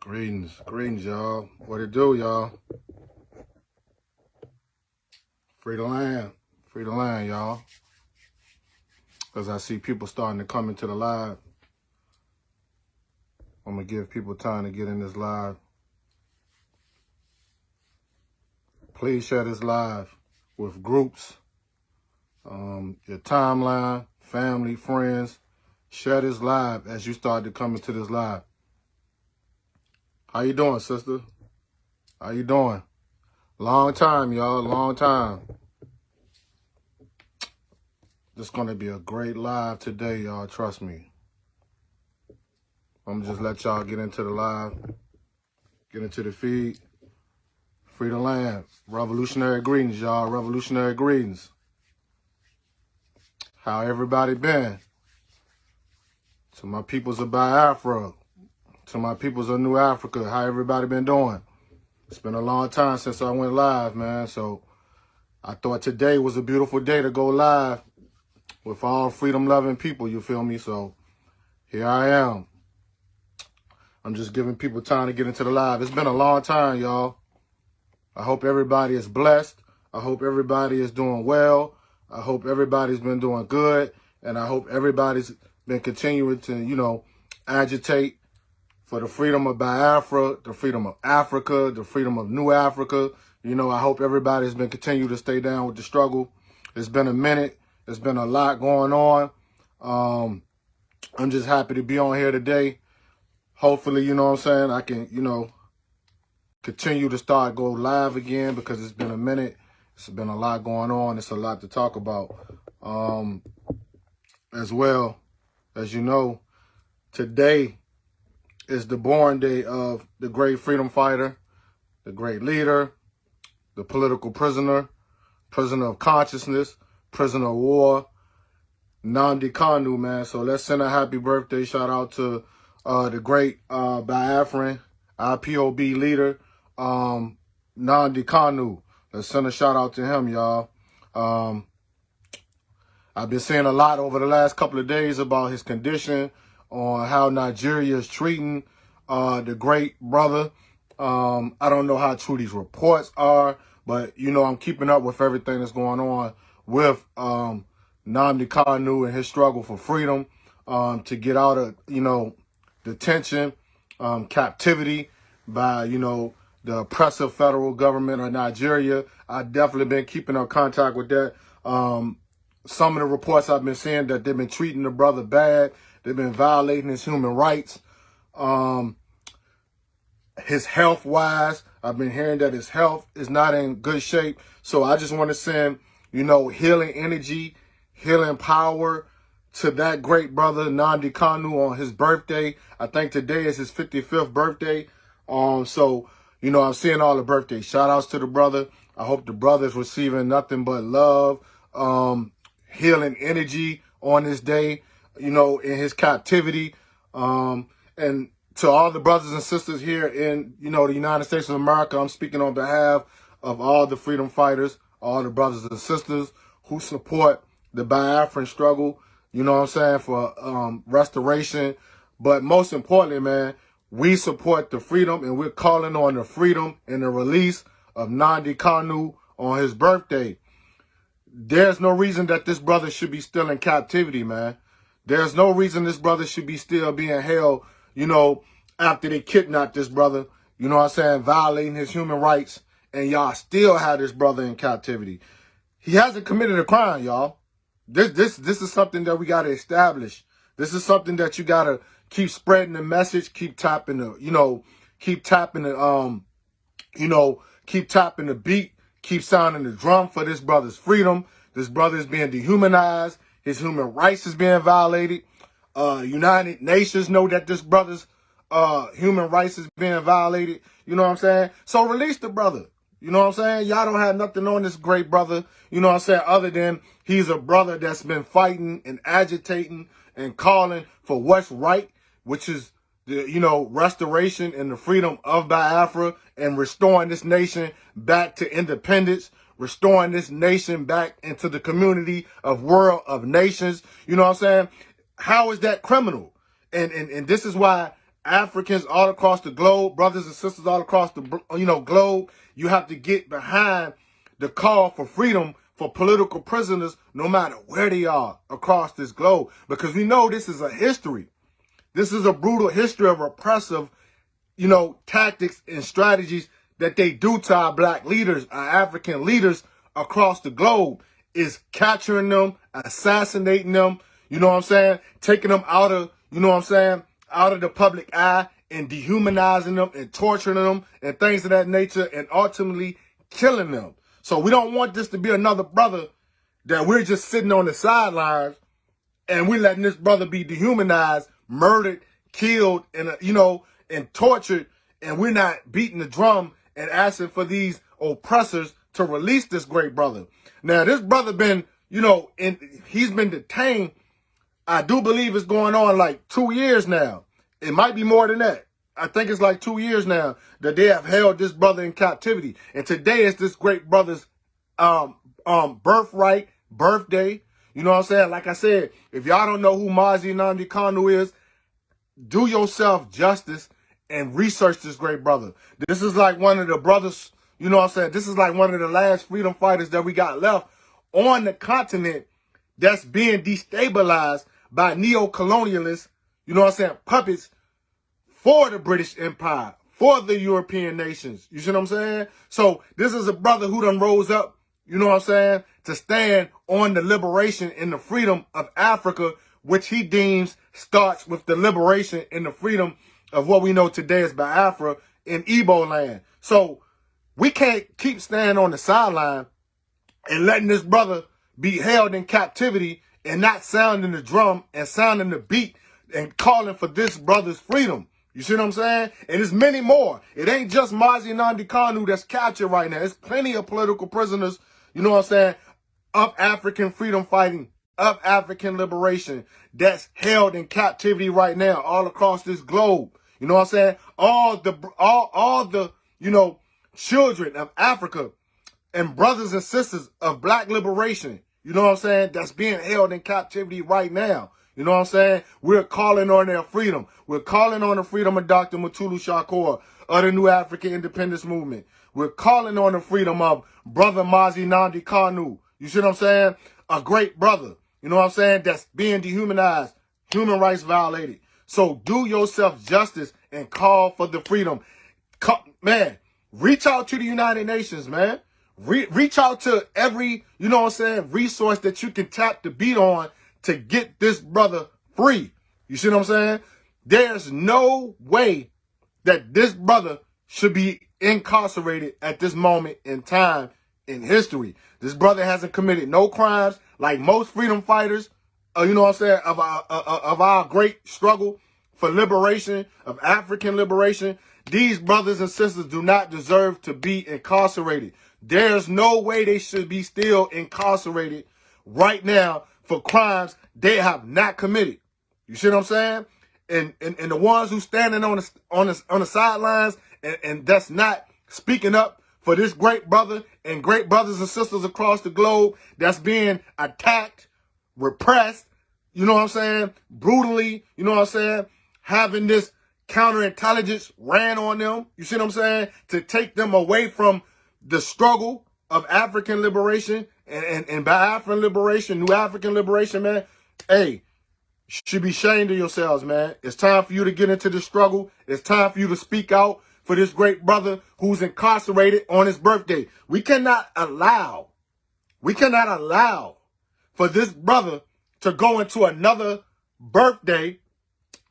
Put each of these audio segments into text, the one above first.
Greetings, y'all. What it do, y'all? Free the land, y'all. Because I see people starting to come into the live. I'm going to give people time to get in this live. Please share this live with groups, your timeline, family, friends. Share this live as you start to come into this live. How you doing, sister? How you doing? Long time, y'all. Long time. This is going to be a great live today, y'all. Trust me. I'm going to just let y'all get into the live. Get into the feed. Free the land. Revolutionary greetings, y'all. Revolutionary greetings. How everybody been? To my peoples of Biafra. To my peoples of New Africa. How everybody been doing? It's been a long time since I went live, man. So I thought today was a beautiful day to go live with all freedom-loving people, you feel me? So here I am. I'm just giving people time to get into the live. It's been a long time, y'all. I hope everybody is blessed. I hope everybody is doing well. I hope everybody's been doing good. And I hope everybody's been continuing to, agitate for the freedom of Biafra, the freedom of Africa, the freedom of New Africa. I hope everybody's been continuing to stay down with the struggle. It's been a minute. There's been a lot going on. I'm just happy to be on here today. Hopefully, I can, continue to go live again because it's been a minute. It's been a lot going on. It's a lot to talk about. As well, as you know, today is the born day of the great freedom fighter, the great leader, the political prisoner, prisoner of consciousness, prisoner of war, Nnamdi Kanu, man. So let's send a happy birthday shout out to the great Biafran IPOB leader, Nnamdi Kanu. Let's send a shout out to him, y'all. I've been seeing a lot over the last couple of days about his condition, on how Nigeria is treating the great brother. I don't know how true these reports are, but, I'm keeping up with everything that's going on with Nnamdi Kanu and his struggle for freedom, to get out of, detention, captivity by, the oppressive federal government of Nigeria. I've definitely been keeping up contact with that. Some of the reports I've been seeing that they've been treating the brother bad. They've been violating his human rights. His health-wise, I've been hearing that his health is not in good shape. So I just want to send, healing energy, healing power to that great brother, Nnamdi Kanu, on his birthday. I think today is his 55th birthday. So, I'm seeing all the birthday shout-outs to the brother. I hope the brother's receiving nothing but love, healing energy on this day, in his captivity. And to all the brothers and sisters here in, the United States of America, I'm speaking on behalf of all the freedom fighters, all the brothers and sisters who support the Biafran struggle, for restoration. But most importantly, man, we support the freedom, and we're calling on the freedom and the release of Nnamdi Kanu on his birthday. There's no reason that this brother should be still in captivity, man. There's no reason this brother should be still being held, after they kidnapped this brother, violating his human rights, and y'all still have this brother in captivity. He hasn't committed a crime, y'all. This is something that we got to establish. This is something that you got to keep spreading the message, keep tapping the, keep tapping the, keep tapping the beat. Keep sounding the drum for this brother's freedom. This brother is being dehumanized. His human rights is being violated. United Nations know that this brother's human rights is being violated. You know what I'm saying? So release the brother. You know what I'm saying? Y'all don't have nothing on this great brother. You know what I'm saying? Other than he's a brother that's been fighting and agitating and calling for what's right, which is the, restoration and the freedom of Biafra and restoring this nation back to independence, restoring this nation back into the community of world of nations. You know what I'm saying? How is that criminal? And this is why Africans all across the globe, brothers and sisters all across the globe, you have to get behind the call for freedom for political prisoners, no matter where they are across this globe, because we know this is a history. This is a brutal history of oppressive, tactics and strategies that they do to our black leaders, our African leaders across the globe, is capturing them, assassinating them, taking them out of, out of the public eye and dehumanizing them and torturing them and things of that nature and ultimately killing them. So we don't want this to be another brother that we're just sitting on the sidelines and we're letting this brother be dehumanized, murdered, killed, and tortured, and we're not beating the drum and asking for these oppressors to release this great brother. Now, this brother been, he's been detained. I do believe it's going on like 2 years now. It might be more than that. I think it's like 2 years now that they have held this brother in captivity. And today is this great brother's birthday. You know what I'm saying? Like I said, if y'all don't know who Mazi Nnamdi Kanu is, do yourself justice and research this great brother. This is like one of the brothers, this is like one of the last freedom fighters that we got left on the continent that's being destabilized by neo-colonialists, puppets for the British Empire, for the European nations. You see what I'm saying? So this is a brother who done rose up, to stand on the liberation and the freedom of Africa, which he deems starts with the liberation and the freedom of what we know today as Biafra in Igbo land. So we can't keep standing on the sideline and letting this brother be held in captivity and not sounding the drum and sounding the beat and calling for this brother's freedom. You see what I'm saying? And there's many more. It ain't just Mazi Nnamdi Kanu that's captured right now. There's plenty of political prisoners, of African freedom fighting, of African liberation that's held in captivity right now all across this globe. You know what I'm saying? All the children of Africa and brothers and sisters of black liberation, that's being held in captivity right now. You know what I'm saying? We're calling on their freedom. We're calling on the freedom of Dr. Mutulu Shakur of the New African Independence Movement. We're calling on the freedom of Brother Mazi Nnamdi Kanu. You see what I'm saying? A great brother, that's being dehumanized, human rights violated. So do yourself justice and call for the freedom. Man, reach out to the United Nations, man. Reach out to every, resource that you can tap the beat on to get this brother free. You see what I'm saying? There's no way that this brother should be incarcerated at this moment in time in history. This brother hasn't committed no crimes like most freedom fighters, of our great struggle for liberation, of African liberation. These brothers and sisters do not deserve to be incarcerated. There's no way they should be still incarcerated right now for crimes they have not committed. You see what I'm saying? And the ones who standing on the sidelines and that's not speaking up for this great brother and great brothers and sisters across the globe that's being attacked, repressed, brutally, having this counterintelligence ran on them, you see what I'm saying, to take them away from the struggle of African liberation and Biafran liberation, New African liberation, man. Hey, should be ashamed of yourselves, man. It's time for you to get into the struggle. It's time for you to speak out for this great brother who's incarcerated on his birthday. We cannot allow for this brother to go into another birthday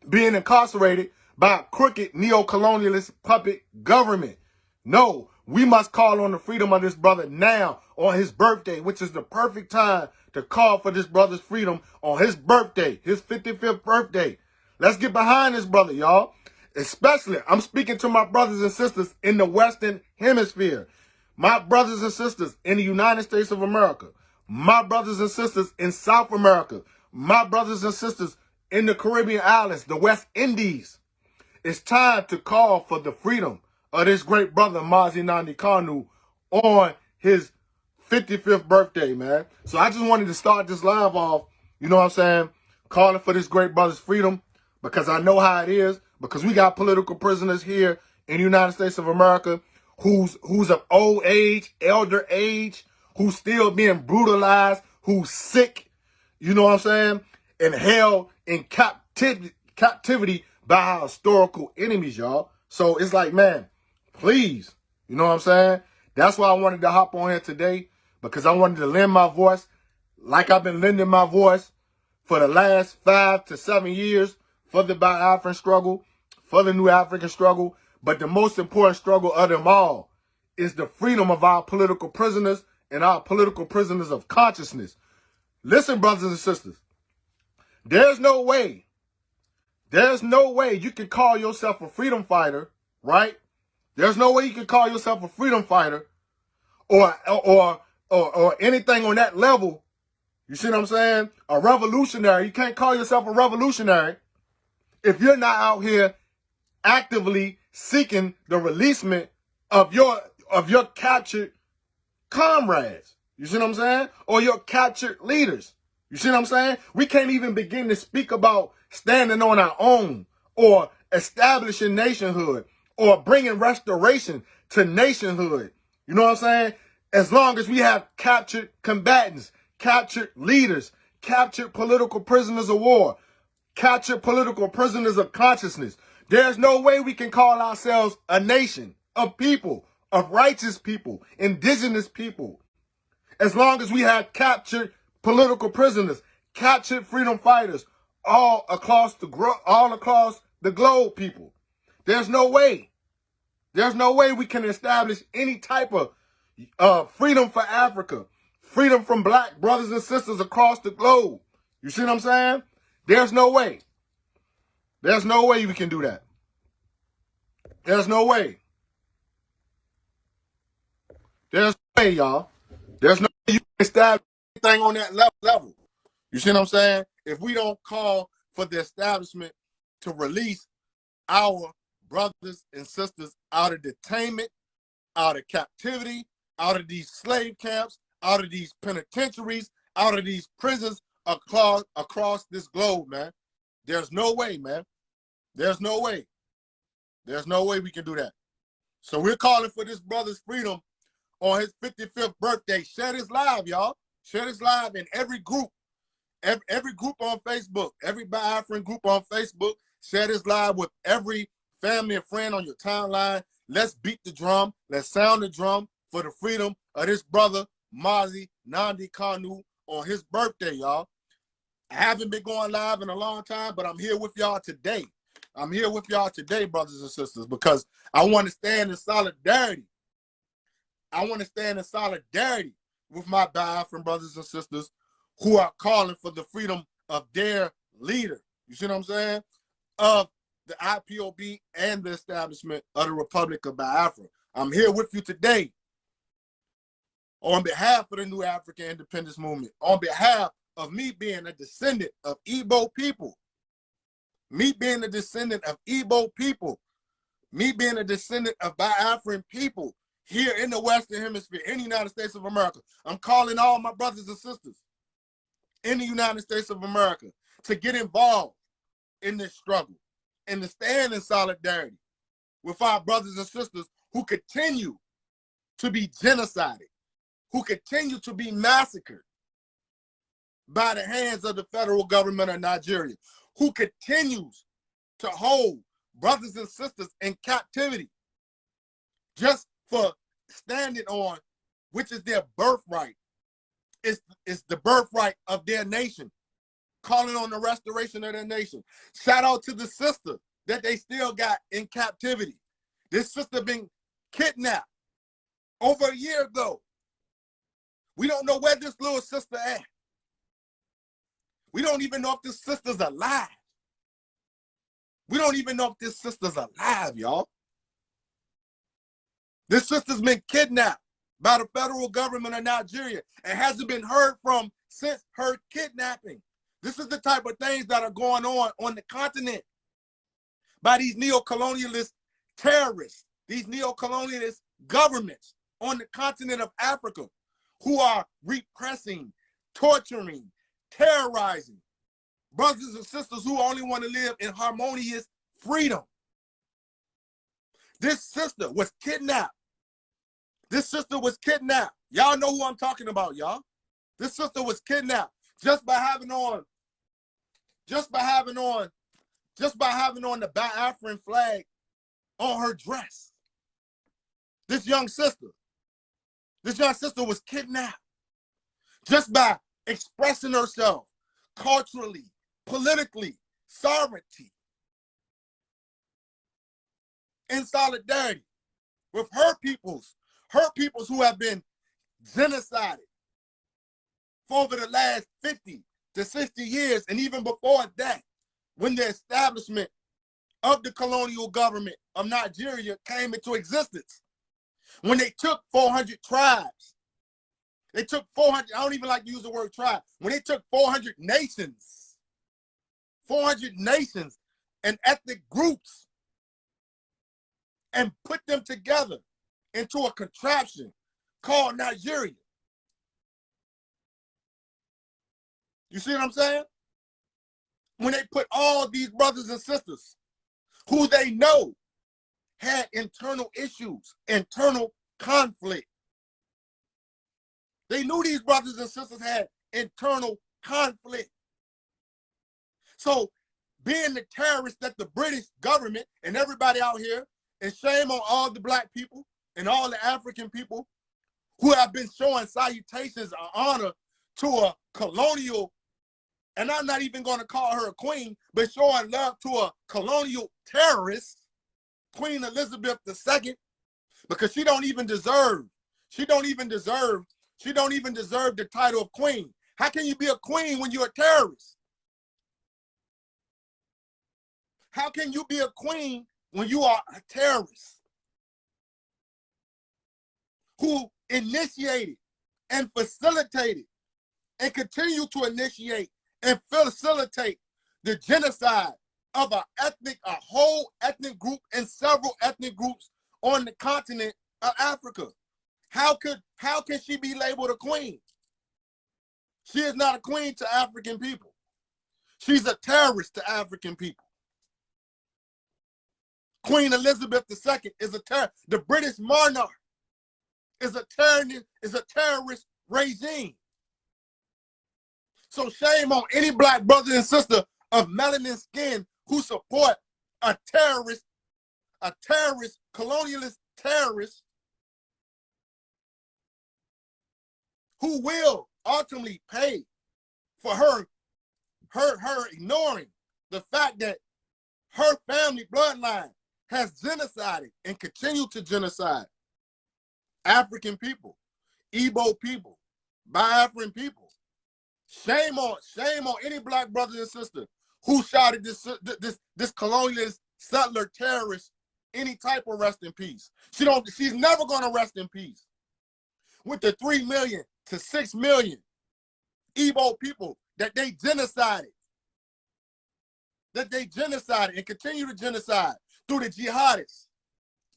being incarcerated by a crooked neo-colonialist puppet government. No, we must call on the freedom of this brother now on his birthday, which is the perfect time to call for this brother's freedom on his birthday, his 55th birthday. Let's get behind this brother, y'all. Especially, I'm speaking to my brothers and sisters in the Western Hemisphere. My brothers and sisters in the United States of America. My brothers and sisters in South America. My brothers and sisters in the Caribbean islands, the West Indies. It's time to call for the freedom of this great brother, Mazi Nnamdi Kanu, on his 55th birthday, man. So I just wanted to start this live off, calling for this great brother's freedom, because I know how it is. because we got political prisoners here in the United States of America who's of old age, elder age, who's still being brutalized, who's sick, you know what I'm saying, and held in captivity by our historical enemies, y'all. So it's like, man, please, you know what I'm saying? That's why I wanted to hop on here today, because I wanted to lend my voice like I've been lending my voice for the last 5 to 7 years for the Bi-African struggle, for the New African struggle. But the most important struggle of them all is the freedom of our political prisoners and our political prisoners of consciousness. Listen, brothers and sisters, there's no way you can call yourself a freedom fighter, right? There's no way you can call yourself a freedom fighter or anything on that level. You see what I'm saying? A revolutionary. You can't call yourself a revolutionary if you're not out here actively seeking the releasement of your captured comrades. You see what I'm saying? Or your captured leaders. You see what I'm saying? We can't even begin to speak about standing on our own or establishing nationhood or bringing restoration to nationhood. You know what I'm saying? As long as we have captured combatants, captured leaders, captured political prisoners of war, captured political prisoners of consciousness, there's no way we can call ourselves a nation of people, of righteous people, indigenous people. As long as we have captured political prisoners, captured freedom fighters, all across the globe, people. There's no way. There's no way we can establish any type of freedom for Africa, freedom from black brothers and sisters across the globe. You see what I'm saying? There's no way. There's no way we can do that. There's no way. There's no way, y'all. There's no way you can establish anything on that level. You see what I'm saying? If we don't call for the establishment to release our brothers and sisters out of detainment, out of captivity, out of these slave camps, out of these penitentiaries, out of these prisons across this globe, man. There's no way, man. There's no way. There's no way we can do that. So we're calling for this brother's freedom on his 55th birthday. Share this live, y'all. Share this live in every group. Every group on Facebook, every Bi-African group on Facebook. Share this live with every family and friend on your timeline. Let's beat the drum. Let's sound the drum for the freedom of this brother, Mazi Nandi Kanu, on his birthday, y'all. I haven't been going live in a long time, but I'm here with y'all today. I'm here with y'all today, brothers and sisters, because I want to stand in solidarity. I want to stand in solidarity with my Bi-African brothers and sisters who are calling for the freedom of their leader. You see what I'm saying? Of the IPOB and the establishment of the Republic of Biafra. I'm here with you today on behalf of the New African Independence Movement, on behalf of me being a descendant of Igbo people, me being a descendant of Igbo people, me being a descendant of Biafran people here in the Western Hemisphere, in the United States of America. I'm calling all my brothers and sisters in the United States of America to get involved in this struggle and to stand in solidarity with our brothers and sisters who continue to be genocided, who continue to be massacred by the hands of the federal government of Nigeria, who continues to hold brothers and sisters in captivity just for standing on which is their birthright. It's the birthright of their nation, calling on the restoration of their nation. Shout out to the sister that they still got in captivity. This sister been kidnapped over a year ago. We don't know where this little sister at. We don't even know if this sister's alive. We don't even know if this sister's alive, y'all. This sister's been kidnapped by the federal government of Nigeria and hasn't been heard from since her kidnapping. This is the type of things that are going on the continent by these neo-colonialist terrorists, these neo-colonialist governments on the continent of Africa who are repressing, torturing, terrorizing brothers and sisters who only want to live in harmonious freedom. This sister was kidnapped. This sister was kidnapped. Y'all know who I'm talking about, y'all. This sister was kidnapped just by having on the Biafran flag on her dress. This young sister was kidnapped just by expressing herself culturally, politically, sovereignty, in solidarity with her peoples who have been genocided for over the last 50 to 60 years, and even before that, when the establishment of the colonial government of Nigeria came into existence. When they took 400 tribes, they took 400, I don't even like to use the word tribe, when they took 400 nations and ethnic groups and put them together into a contraption called Nigeria. You see what I'm saying? When they put all these brothers and sisters who they know had internal issues, internal conflict. They knew these brothers and sisters had internal conflict. So being the terrorists that the British government and everybody out here, and shame on all the black people and all the African people who have been showing salutations of honor to a colonial, and I'm not even going to call her a queen, but showing love to a colonial terrorist, Queen Elizabeth II, because she don't even deserve the title of queen. How can you be a queen when you're a terrorist? How can you be a queen when you are a terrorist who initiated and facilitated and continue to initiate and facilitate the genocide of a whole ethnic group and several ethnic groups on the continent of Africa? How can she be labeled a queen? She is not a queen to African people. She's a terrorist to African people. Queen Elizabeth II is a terrorist. The British monarch is a terrorist regime. So shame on any black brother and sister of melanin skin who support a terrorist, colonialist terrorist who will ultimately pay for her ignoring the fact that her family bloodline has genocided and continue to genocide African people, Igbo people, Biafran people. Shame on any black brothers and sisters who shouted this colonialist settler terrorist any type of rest in peace. She's never gonna rest in peace. With the 3 million to 6 million Igbo people that they genocided and continue to genocide through the jihadists,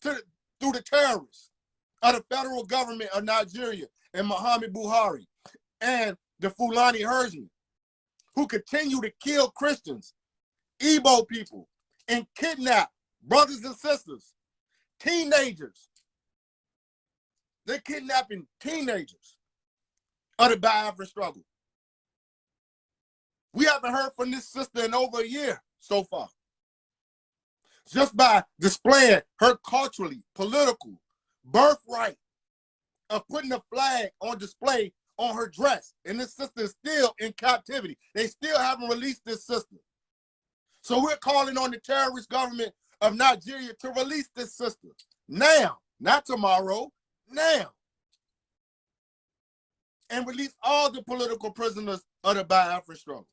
through the terrorists of the federal government of Nigeria and Muhammad Buhari and the Fulani herdsmen who continue to kill Christians, Igbo people, and kidnap brothers and sisters, teenagers. They're kidnapping teenagers of the Biafran struggle. We haven't heard from this sister in over a year so far. Just by displaying her culturally, political birthright of putting a flag on display on her dress. And this sister is still in captivity. They still haven't released this sister. So we're calling on the terrorist government of Nigeria to release this sister. Now, not tomorrow, now. And release all the political prisoners of the Biafran struggle.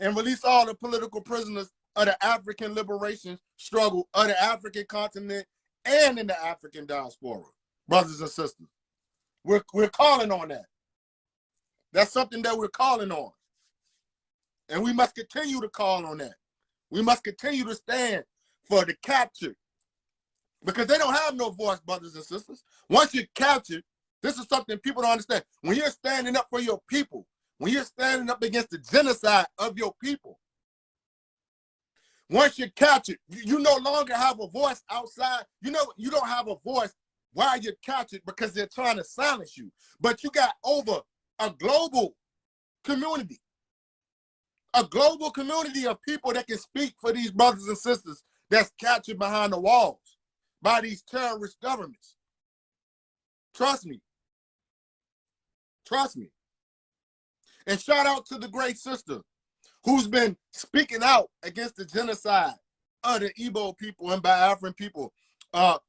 And release all the political prisoners of the African liberation struggle of the African continent and in the African diaspora, brothers and sisters. We're calling on that. That's something that we're calling on. And we must continue to call on that. We must continue to stand for the captured. Because they don't have no voice, brothers and sisters. Once you're captured, this is something people don't understand. When you're standing up for your people, when you're standing up against the genocide of your people, Once you're captured, you no longer have a voice outside. You know, you don't have a voice while you're captured because they're trying to silence you. But you got over a global community of people that can speak for these brothers and sisters that's captured behind the walls by these terrorist governments. Trust me. Trust me. And shout out to the great sister who's been speaking out against the genocide of the Igbo people and Biafran people. Hold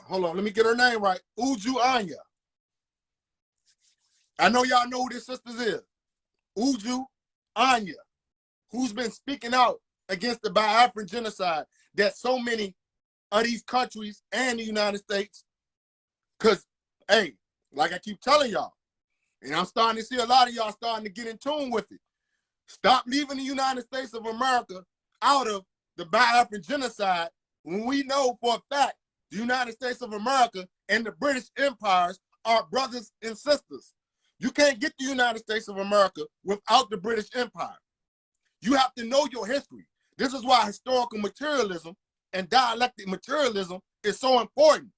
on, let me get her name right. Uju Anya. I know y'all know who this sister is. Uju Anya, who's been speaking out against the Biafran genocide that so many of these countries and the United States, because, hey, like I keep telling y'all, and I'm starting to see a lot of y'all starting to get in tune with it. Stop leaving the United States of America out of the Biafran genocide when we know for a fact the United States of America and the British empires are brothers and sisters. You can't get the United States of America without the British Empire. You have to know your history. This is why historical materialism and dialectic materialism is so important.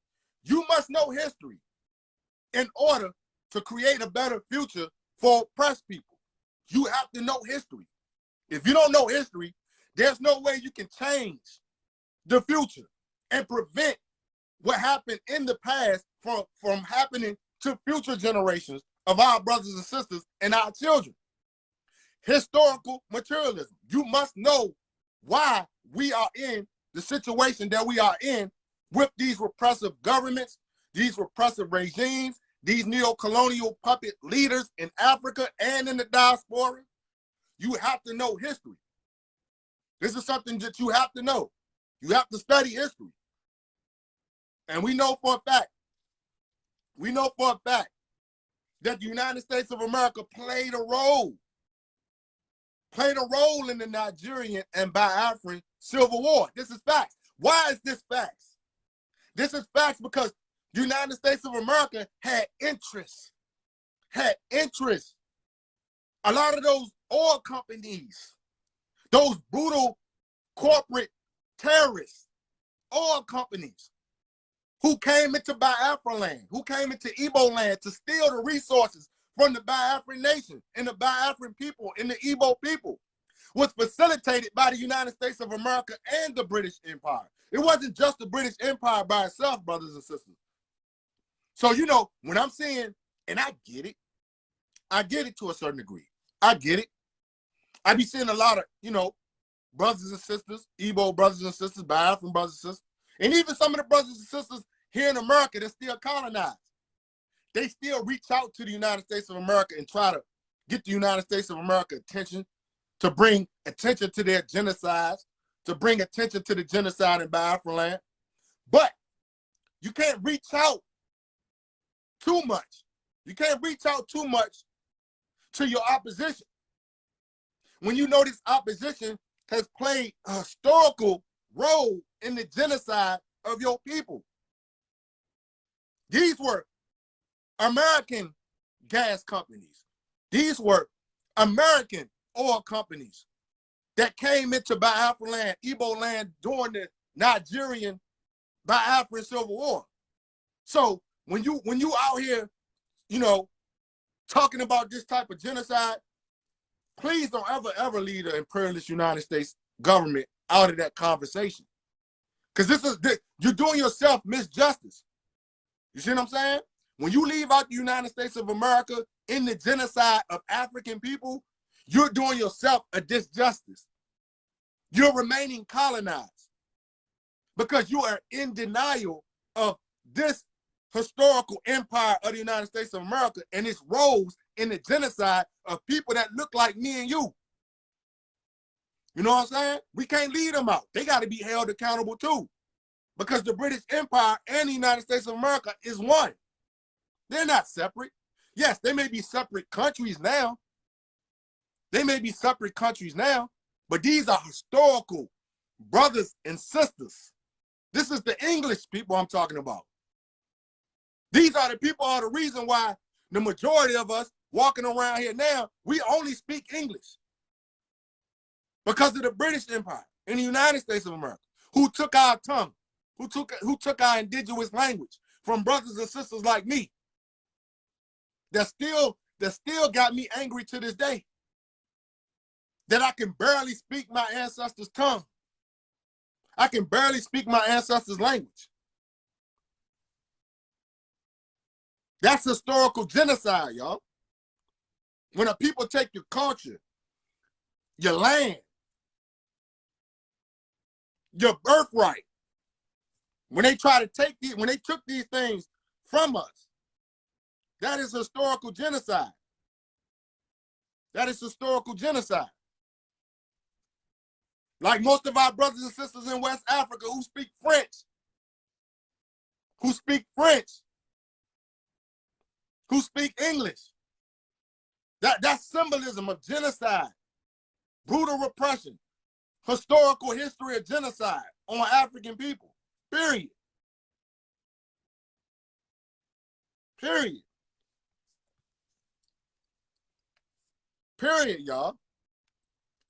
You must know history in order to create a better future for oppressed people. You have to know history. If you don't know history, there's no way you can change the future and prevent what happened in the past from happening to future generations of our brothers and sisters and our children. Historical materialism. You must know why we are in the situation that we are in with these repressive governments, these repressive regimes, these neo-colonial puppet leaders in Africa and in the diaspora. You have to know history. This is something that you have to know. You have to study history. And we know for a fact that the United States of America played a role in the Nigerian and Biafran Civil War. This is facts. Why is this facts? This is facts because the United States of America had interest. A lot of those oil companies, those brutal corporate terrorists, oil companies, who came into Biafran land, who came into Igbo land to steal the resources from the Biafran nation and the Biafran people and the Igbo people, was facilitated by the United States of America and the British Empire. It wasn't just the British Empire by itself, brothers and sisters. So, you know, when I'm saying, and I get it to a certain degree. I get it. I be seeing a lot of, you know, brothers and sisters, Igbo brothers and sisters, Biafran brothers and sisters, and even some of the brothers and sisters here in America that still colonized. They still reach out to the United States of America and try to get the United States of America attention, to bring attention to their genocides, to bring attention to the genocide in Biafran land. But you can't reach out too much. You can't reach out too much to your opposition. When you know this opposition has played a historical role in the genocide of your people. These were American gas companies. These were American oil companies that came into Biafran land, Igbo land during the Nigerian Biafran Civil War. So when you out here, you know, talking about this type of genocide, please don't ever leave the imperialist United States government out of that conversation. Because you're doing yourself misjustice. You see what I'm saying? When you leave out the United States of America in the genocide of African people, you're doing yourself a disjustice. You're remaining colonized because you are in denial of this historical empire of the United States of America and its roles in the genocide of people that look like me and you. You know what I'm saying? We can't leave them out. They got to be held accountable too, because the British Empire and the United States of America is one. They're not separate. Yes, they may be separate countries now. They may be separate countries now, but these are historical brothers and sisters. This is the English people I'm talking about. These are the people are the reason why the majority of us walking around here now, we only speak English because of the British Empire. in the United States of America, who took our tongue, who took our indigenous language from brothers and sisters like me, that still got me angry to this day, that I can barely speak my ancestors' tongue. I can barely speak my ancestors' language. That's historical genocide, y'all. When a people take your culture, your land, your birthright, when they try to take these, when they took these things from us, that is historical genocide. That is historical genocide. Like most of our brothers and sisters in West Africa who speak French, who speak English. That's symbolism of genocide, brutal repression, historical history of genocide on African people, period. Period. Period, y'all.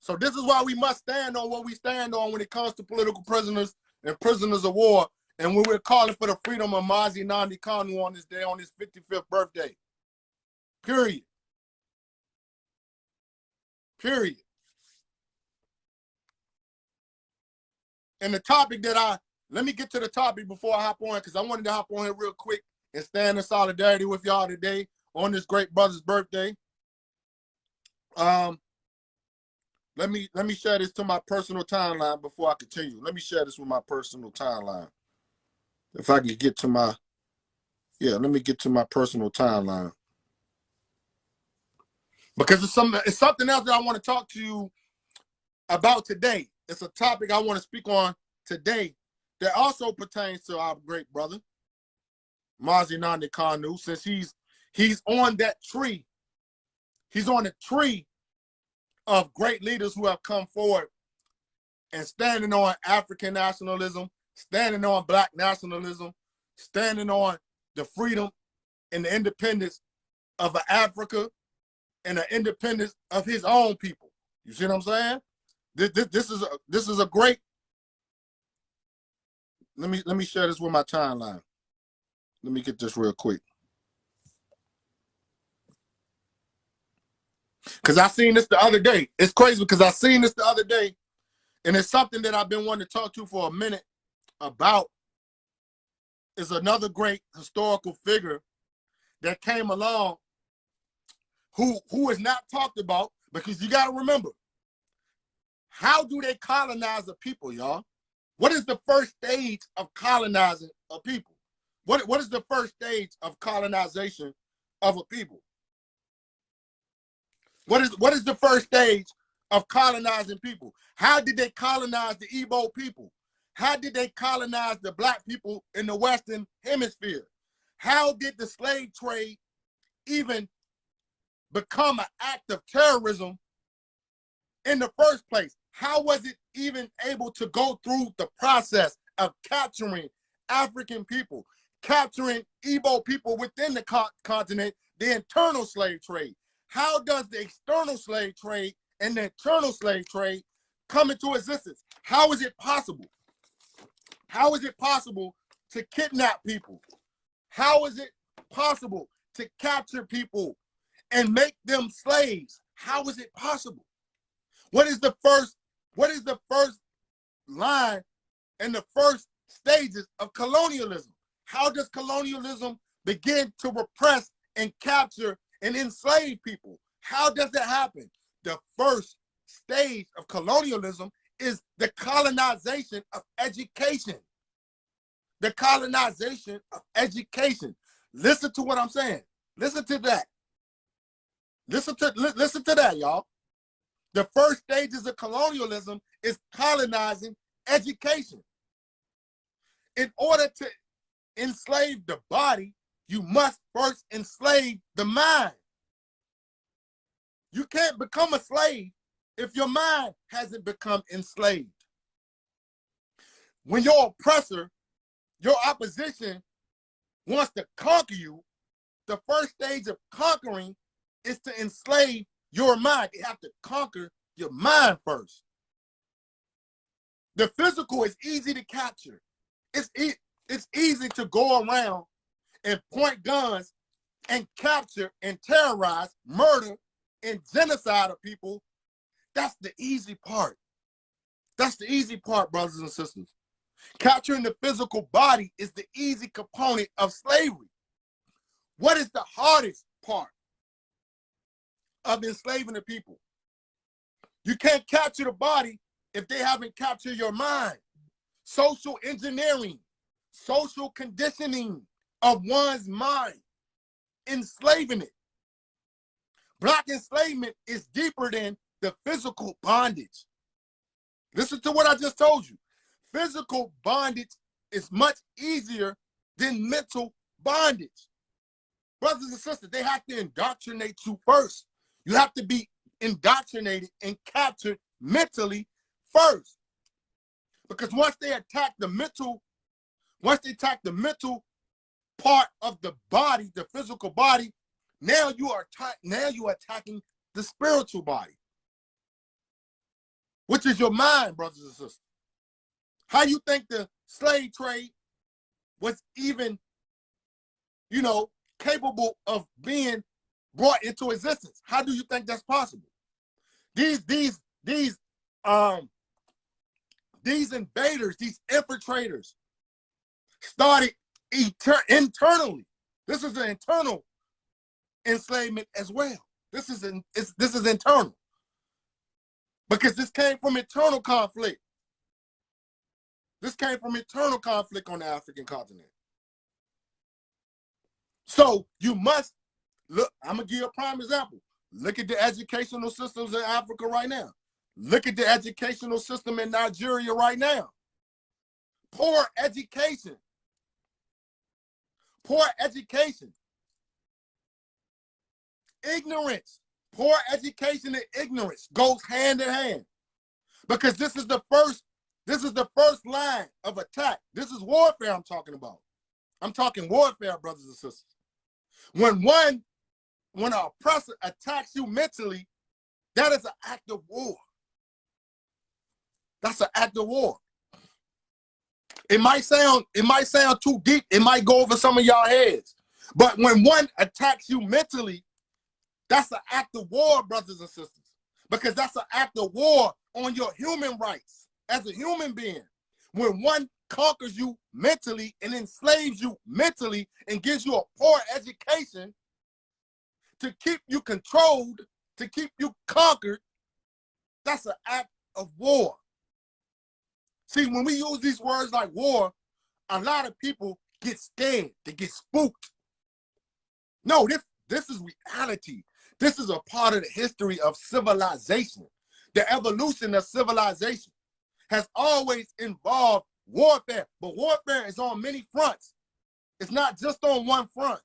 So this is why we must stand on what we stand on when it comes to political prisoners and prisoners of war, and when we're calling for the freedom of Mazi Nnamdi Kanu on this day, on his 55th birthday. Period. Period. And the topic that let me get to the topic before I hop on, because I wanted to hop on here real quick and stand in solidarity with y'all today on this great brother's birthday. Let me share this to my personal timeline before I continue. Let me share this with my personal timeline. If I can get to my, let me get to my personal timeline. Because it's something else that I want to talk to you about today. It's a topic I want to speak on today that also pertains to our great brother, Mazi Nnamdi Kanu, since he's on that tree. He's on the tree of great leaders who have come forward and standing on African nationalism, standing on Black nationalism, standing on the freedom and the independence of Africa and the independence of his own people. You see what I'm saying? This is a great. Let me share this with my timeline. Let me get this real quick. Because I seen this the other day. It's crazy because I seen this the other day, and it's something that I've been wanting to talk to for a minute about. Is another great historical figure that came along who is not talked about, because you got to remember, how do they colonize a people, y'all? What is the first stage of colonizing a people? What is the first stage of colonization of a people? What is the first stage of colonizing people? How did they colonize the Igbo people? How did they colonize the Black people in the Western Hemisphere? How did the slave trade even become an act of terrorism in the first place? How was it even able to go through the process of capturing African people, capturing Igbo people within the continent, the internal slave trade? How does the external slave trade and the internal slave trade come into existence? How is it possible? How is it possible to kidnap people? How is it possible to capture people and make them slaves? How is it possible? What is the first line and the first stages of colonialism? How does colonialism begin to repress and capture and enslave people? How does it happen? The first stage of colonialism is the colonization of education. The colonization of education. Listen to what I'm saying. Listen to that. Listen to that, y'all. The first stages of colonialism is colonizing education. In order to enslave the body, you must first enslave the mind. You can't become a slave if your mind hasn't become enslaved. When your oppressor, your opposition wants to conquer you, the first stage of conquering is to enslave your mind. You have to conquer your mind first. The physical is easy to capture. It's easy to go around and point guns and capture and terrorize, murder, and genocide of people. That's the easy part. That's the easy part, brothers and sisters. Capturing the physical body is the easy component of slavery. What is the hardest part of enslaving the people? You can't capture the body if they haven't captured your mind. Social engineering, social conditioning of one's mind, enslaving it. Black enslavement is deeper than the physical bondage. Listen to what I just told you. Physical bondage is much easier than mental bondage. Brothers and sisters, they have to indoctrinate you first. You have to be indoctrinated and captured mentally first. Because once they attack the mental part of the body, the physical body, now you are attacking the spiritual body, which is your mind, brothers and sisters. How you think the slave trade was even, capable of being brought into existence? How do you think that's possible? These invaders, these infiltrators started internally. This is an internal enslavement as well. This is internal, because this came from internal conflict. This came from internal conflict on the African continent. So you must look. I'm gonna give you a prime example. Look at the educational systems in Africa right now. Look at the educational system in Nigeria right now. Poor education. Poor education. Ignorance. Poor education and ignorance goes hand in hand. Because this is the first line of attack. This is warfare I'm talking about. I'm talking warfare, brothers and sisters. When an oppressor attacks you mentally, that is an act of war. That's an act of war. It might sound too deep. It might go over some of y'all heads. But when one attacks you mentally, that's an act of war, brothers and sisters. Because that's an act of war on your human rights as a human being. When one conquers you mentally and enslaves you mentally and gives you a poor education to keep you controlled, to keep you conquered, that's an act of war. See, when we use these words like war, a lot of people get scared, they get spooked. No, this is reality. This is a part of the history of civilization. The evolution of civilization has always involved warfare, but warfare is on many fronts. It's not just on one front.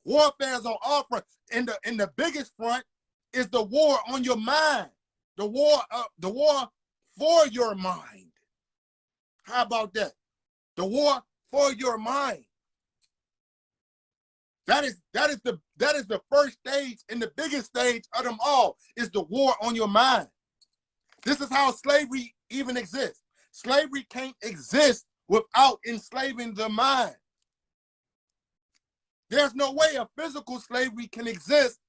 Warfare is on all fronts. And the biggest front is the war on your mind, the war for your mind. How about that? The war for your mind. That is the first stage, and the biggest stage of them all is the war on your mind. This is how slavery even exists. Slavery can't exist without enslaving the mind. There's no way a physical slavery can exist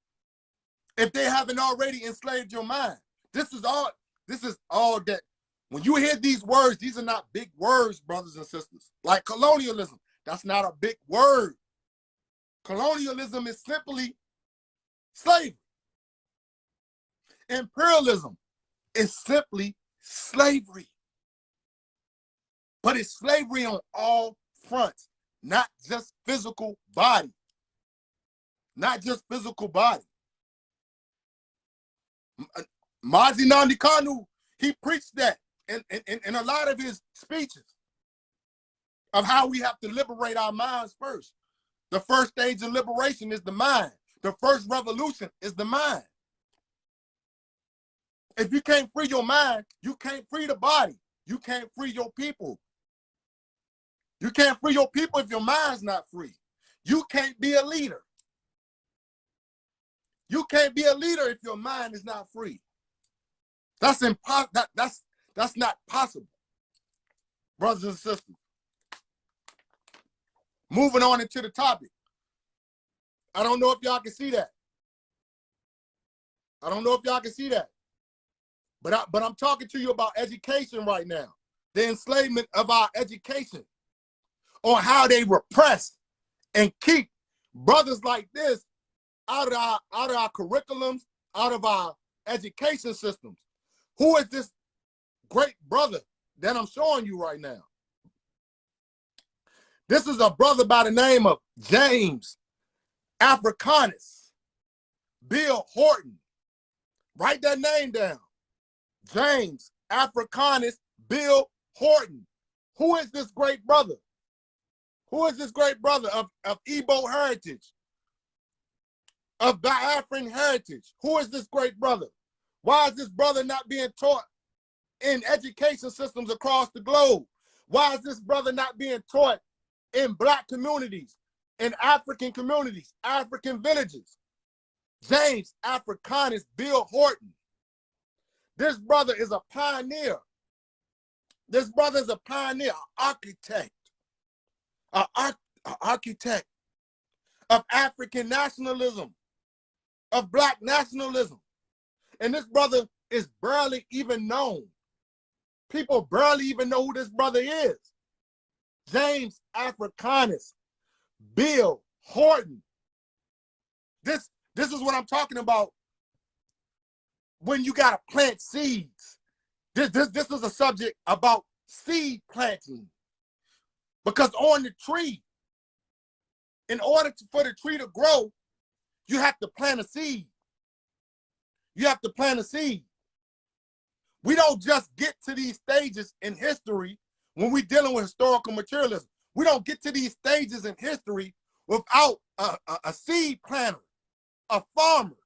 if they haven't already enslaved your mind. This is all that. When you hear these words, these are not big words, brothers and sisters. Like colonialism, that's not a big word. Colonialism is simply slavery. Imperialism is simply slavery. But it's slavery on all fronts, not just physical body. Not just physical body. Mazi Nnamdi Kanu, he preached that in a lot of his speeches of how we have to liberate our minds first. The first stage of liberation is the mind. The first revolution is the mind. If you can't free your mind, you can't free the body. You can't free your people. You can't free your people if your mind's not free. You can't be a leader. You can't be a leader if your mind is not free. That's impossible. That's not possible. brothers and sisters. Moving on into the topic. I don't know if y'all can see that. I don't know if y'all can see that. But I'm talking to you about education right now. The enslavement of our education, on how they repress and keep brothers like this out of our curriculums, out of our education systems. Who is this great brother that I'm showing you right now? This is a brother by the name of James Africanus Beal Horton. Write that name down. James Africanus Beal Horton. Who is this great brother? Who is this great brother of Igbo heritage, of Biafran heritage? Who is this great brother? Why is this brother not being taught in education systems across the globe? Why is this brother not being taught in Black communities, in African communities, African villages? James Africanus Beal Horton. This brother is a pioneer. This brother is a pioneer, an architect of African nationalism, of Black nationalism. And this brother is barely even known. People barely even know who this brother is. James Africanus Beal Horton. This is what I'm talking about when you gotta plant seeds. This is a subject about seed planting. Because on the tree, in order for the tree to grow, you have to plant a seed. You have to plant a seed. We don't just get to these stages in history when we're dealing with historical materialism. We don't get to these stages in history without a seed planter, a farmer.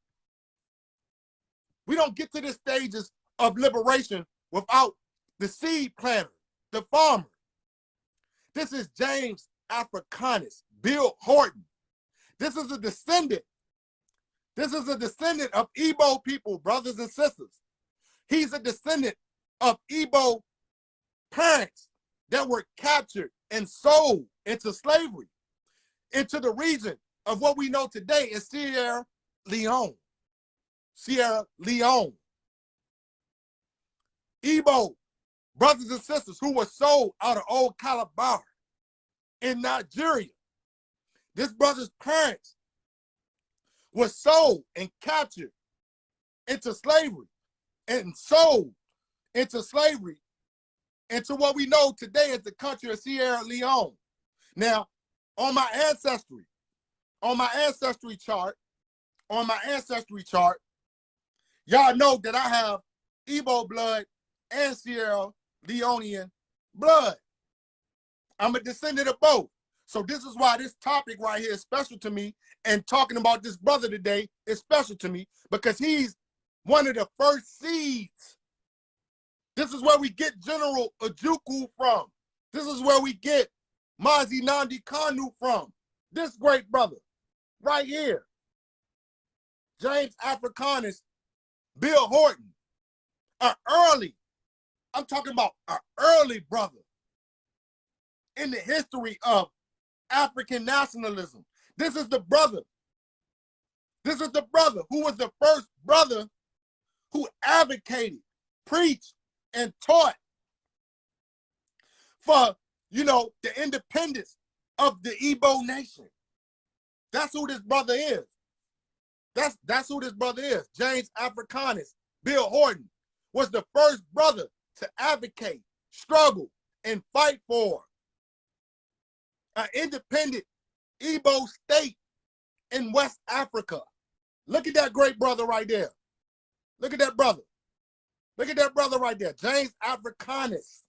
We don't get to the stages of liberation without the seed planter, the farmer. This is James Africanus Beal Horton. This is a descendant. This is a descendant of Igbo people, brothers and sisters. He's a descendant of Igbo parents that were captured and sold into slavery, into the region of what we know today as Sierra Leone. Sierra Leone. Igbo brothers and sisters who were sold out of Old Calabar in Nigeria. This brother's parents were sold and captured into slavery and sold into slavery into what we know today as the country of Sierra Leone. Now, on my ancestry chart, y'all know that I have Igbo blood and Sierra Leonean blood. I'm a descendant of both. So this is why this topic right here is special to me, and talking about this brother today is special to me, because he's one of the first seeds. This is where we get General Ojukwu from. This is where we get Mazi Nnamdi Kanu from. This great brother right here. James Africanus Beal Horton. I'm talking about an early brother in the history of African nationalism. This is the brother. This is the brother who was the first brother who advocated, preached, and taught for, the independence of the Igbo nation. That's who this brother is. That's who this brother is. James Africanus Beal Horton was the first brother to advocate, struggle, and fight for an independent Igbo state in West Africa. Look at that great brother right there. Look at that brother. Look at that brother right there. James Africanus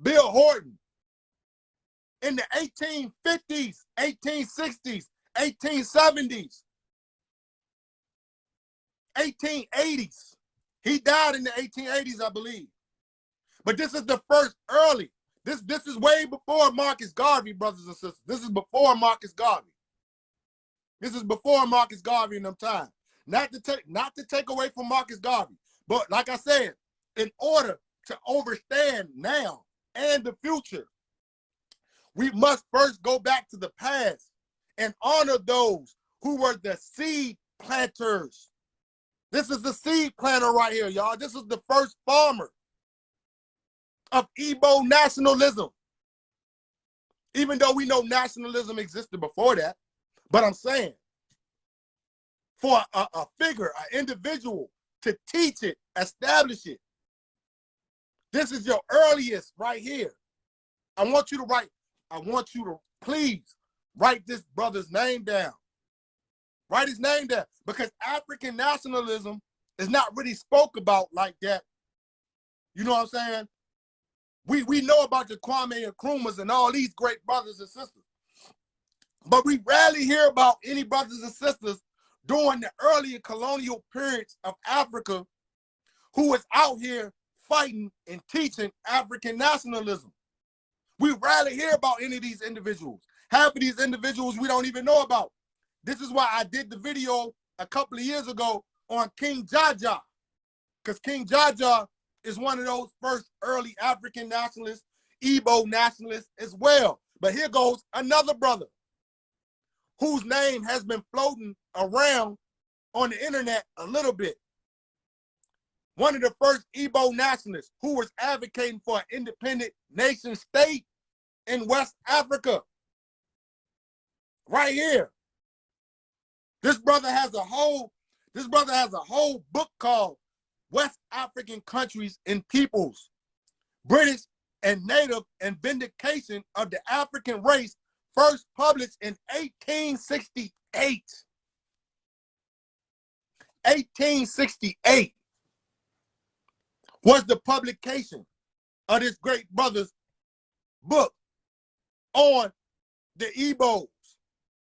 Beal Horton. In the 1850s, 1860s, 1870s, 1880s. He died in the 1880s, I believe. But this is the first early. This is way before Marcus Garvey, brothers and sisters. This is before Marcus Garvey. This is before Marcus Garvey in them times. Not to take away from Marcus Garvey, but like I said, in order to understand now and the future. We must first go back to the past and honor those who were the seed planters. This is the seed planter right here, y'all. This is the first farmer of Igbo nationalism. Even though we know nationalism existed before that, but I'm saying for a figure, an individual to teach it, establish it, this is your earliest right here. I want you to please write this brother's name down. Write his name down, because African nationalism is not really spoke about like that. You know what I'm saying? We know about the Kwame Nkrumahs and all these great brothers and sisters, but we rarely hear about any brothers and sisters during the earlier colonial periods of Africa who was out here fighting and teaching African nationalism. We rarely hear about any of these individuals. Half of these individuals we don't even know about. This is why I did the video a couple of years ago on King Jaja, because King Jaja is one of those first early African nationalists, Igbo nationalists as well. But here goes another brother whose name has been floating around on the internet a little bit. One of the first Igbo nationalists who was advocating for an independent nation state in West Africa. Right here. This brother has a whole book called West African Countries and Peoples, British and Native and Vindication of the African Race, first published in 1868. 1868 was the publication of this great brother's book on the Igbos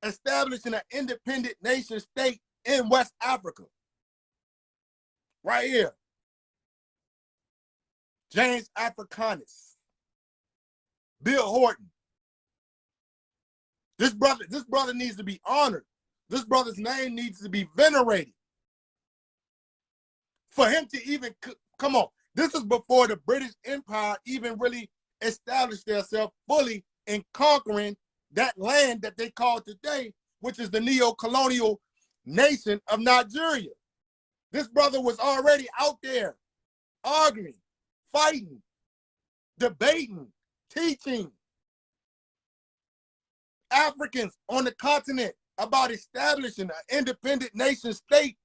establishing an independent nation state in West Africa. Right here. James Africanus. Beal Horton. This brother needs to be honored. This brother's name needs to be venerated. For him to even, come on, this is before the British Empire even really established themselves fully in conquering that land that they call today, which is the neo-colonial nation of Nigeria. This brother was already out there arguing, fighting, debating, teaching Africans on the continent about establishing an independent nation state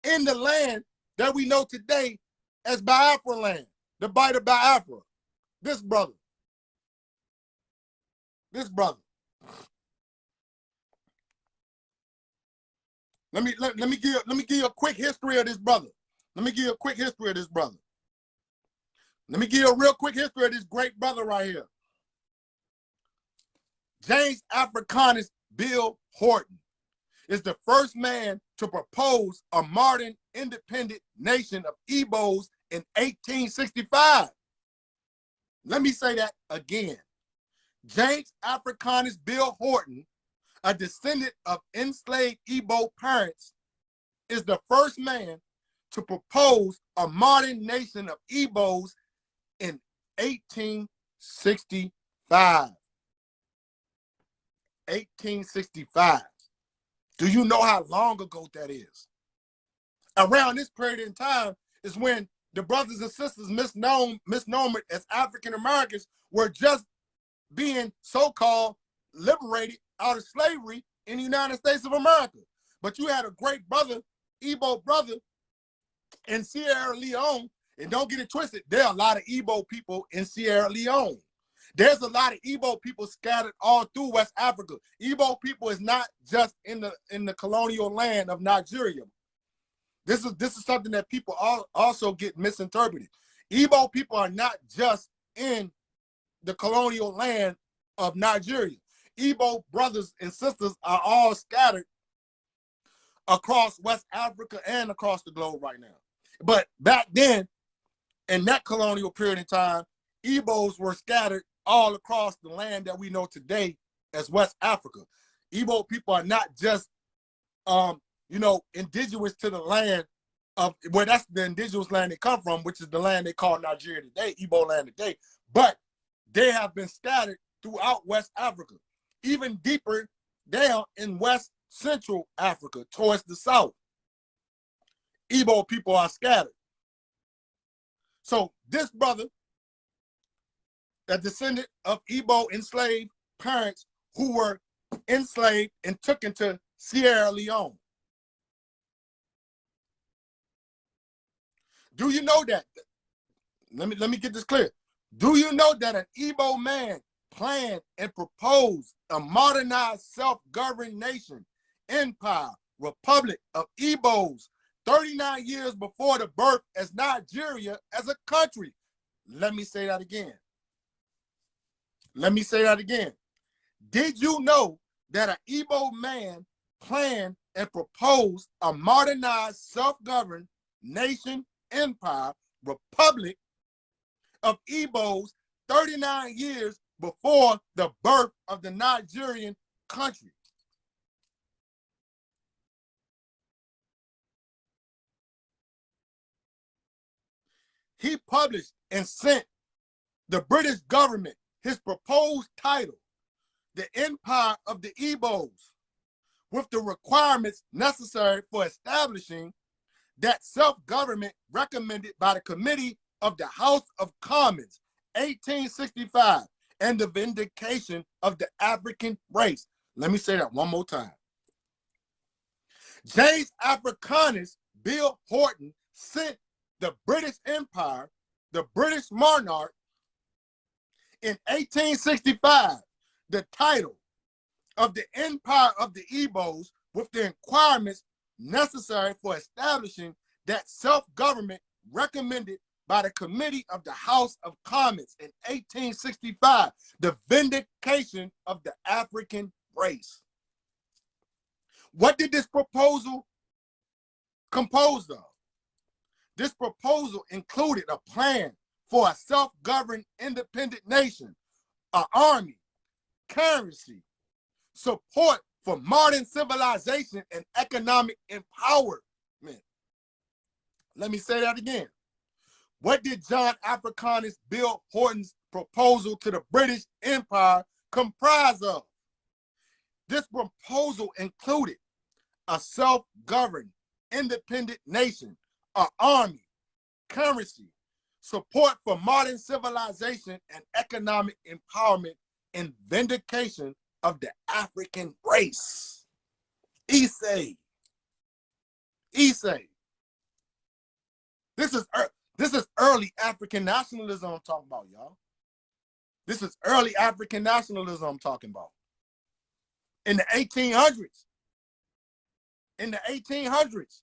in the land that we know today as Biafra land, the Bight of Biafra. This brother. Let me give you a quick history of this brother. Let me give you a real quick history of this great brother right here. James Africanus Beal Horton is the first man to propose a modern independent nation of Igbos in 1865. Let me say that again. James Africanus Beal Horton, a descendant of enslaved Igbo parents, is the first man to propose a modern nation of Igbos in 1865. 1865. Do you know how long ago that is? Around this period in time is when the brothers and sisters misnomed as African Americans were just being so-called liberated out of slavery in the United States of America. But you had a great brother, Igbo brother, in Sierra Leone, and don't get it twisted, there are a lot of Igbo people in Sierra Leone. There's a lot of Igbo people scattered all through West Africa. Igbo people is not just in the colonial land of Nigeria. This is something that people also get misinterpreted. Igbo people are not just in the colonial land of Nigeria. Igbo brothers and sisters are all scattered across West Africa and across the globe right now. But back then, in that colonial period in time, Igbos were scattered all across the land that we know today as West Africa. Igbo people are not just, indigenous to the land of where that's the indigenous land they come from, which is the land they call Nigeria today, Igbo land today. but they have been scattered throughout West Africa, even deeper down in West Central Africa towards the south. Igbo people are scattered. So this brother, a descendant of Igbo enslaved parents who were enslaved and took into Sierra Leone. Do you know that? Let me get this clear. Do you know that an Igbo man planned and proposed a modernized self-governed nation, empire, republic of Igbos 39 years before the birth as Nigeria as a country? Let me say that again. Let me say that again. Did you know that an Igbo man planned and proposed a modernized self-governed nation, empire, republic of Igbos 39 years before the birth of the Nigerian country? He published and sent the British government his proposed title, the Empire of the Igbos, with the requirements necessary for establishing that self-government recommended by the Committee of the House of Commons, 1865, and the Vindication of the African Race. Let me say that one more time. James Africanus, Beal, Horton sent the British Empire, the British monarch, in 1865, the title of the Empire of the Igbos with the requirements necessary for establishing that self-government recommended by the Committee of the House of Commons in 1865, the Vindication of the African Race. What did this proposal compose of? This proposal included a plan for a self-governed independent nation, an army, currency, support for modern civilization, and economic empowerment. Let me say that again. What did John Africanus Beal Horton's proposal to the British Empire comprise of? This proposal included a self-governed independent nation, an army, currency, support for modern civilization and economic empowerment, and vindication of the African race. Issei. This is early African nationalism I'm talking about, y'all. This is early African nationalism I'm talking about. In the 1800s. In the 1800s,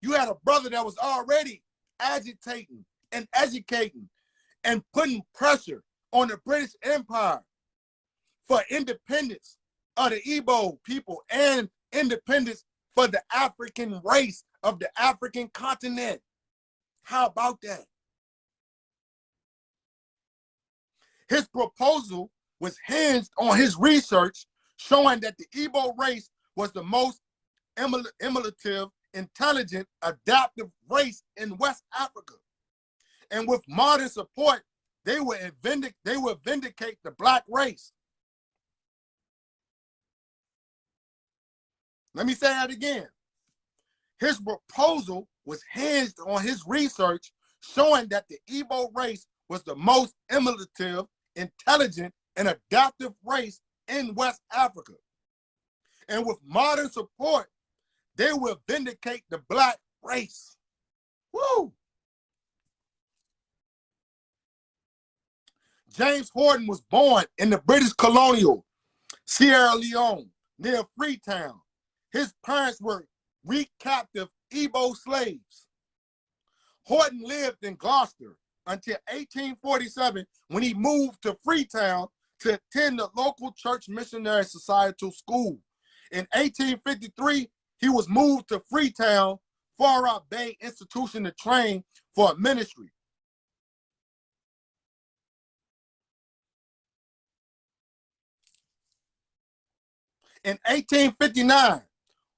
you had a brother that was already agitating and educating and putting pressure on the British Empire for independence of the Igbo people and independence for the African race of the African continent. How about that? His proposal was hinged on his research showing that the Igbo race was the most emulative, intelligent, adaptive race in West Africa. And with modern support, they would vindicate the black race. Let me say that again. His proposal was hinged on his research showing that the Igbo race was the most emulative, intelligent, and adaptive race in West Africa. And with modern support, they will vindicate the black race. Woo! James Horton was born in the British colonial Sierra Leone near Freetown. His parents were recaptive Igbo slaves. Horton lived in Gloucester until 1847 when he moved to Freetown to attend the local church missionary societal school. In 1853, he was moved to Freetown, Far Out Bay Institution to train for a ministry. In 1859,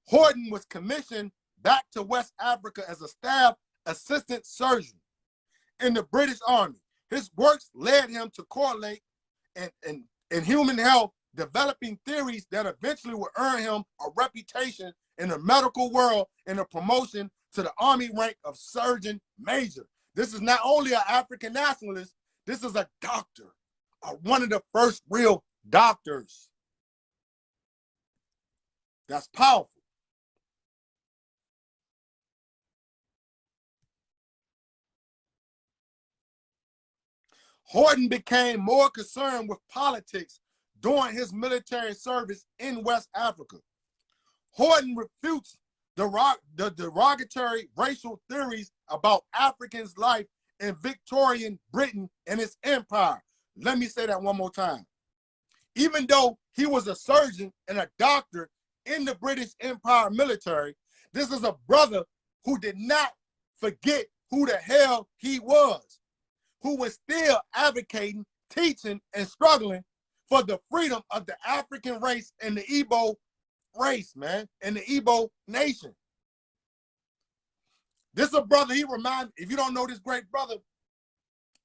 Horton was commissioned back to West Africa as a staff assistant surgeon in the British Army. His works led him to correlate in human health, developing theories that eventually would earn him a reputation in the medical world and a promotion to the Army rank of Surgeon Major. This is not only an African nationalist, this is a doctor, one of the first real doctors. That's powerful. Horton became more concerned with politics during his military service in West Africa. Horton refutes the derogatory racial theories about Africans' life in Victorian Britain and its empire. Let me say that one more time. Even though he was a surgeon and a doctor in the British Empire military, this is a brother who did not forget who the hell he was, who was still advocating, teaching, and struggling for the freedom of the African race and the Igbo race, man, and the Igbo nation. This is a brother, he reminds, if you don't know this great brother,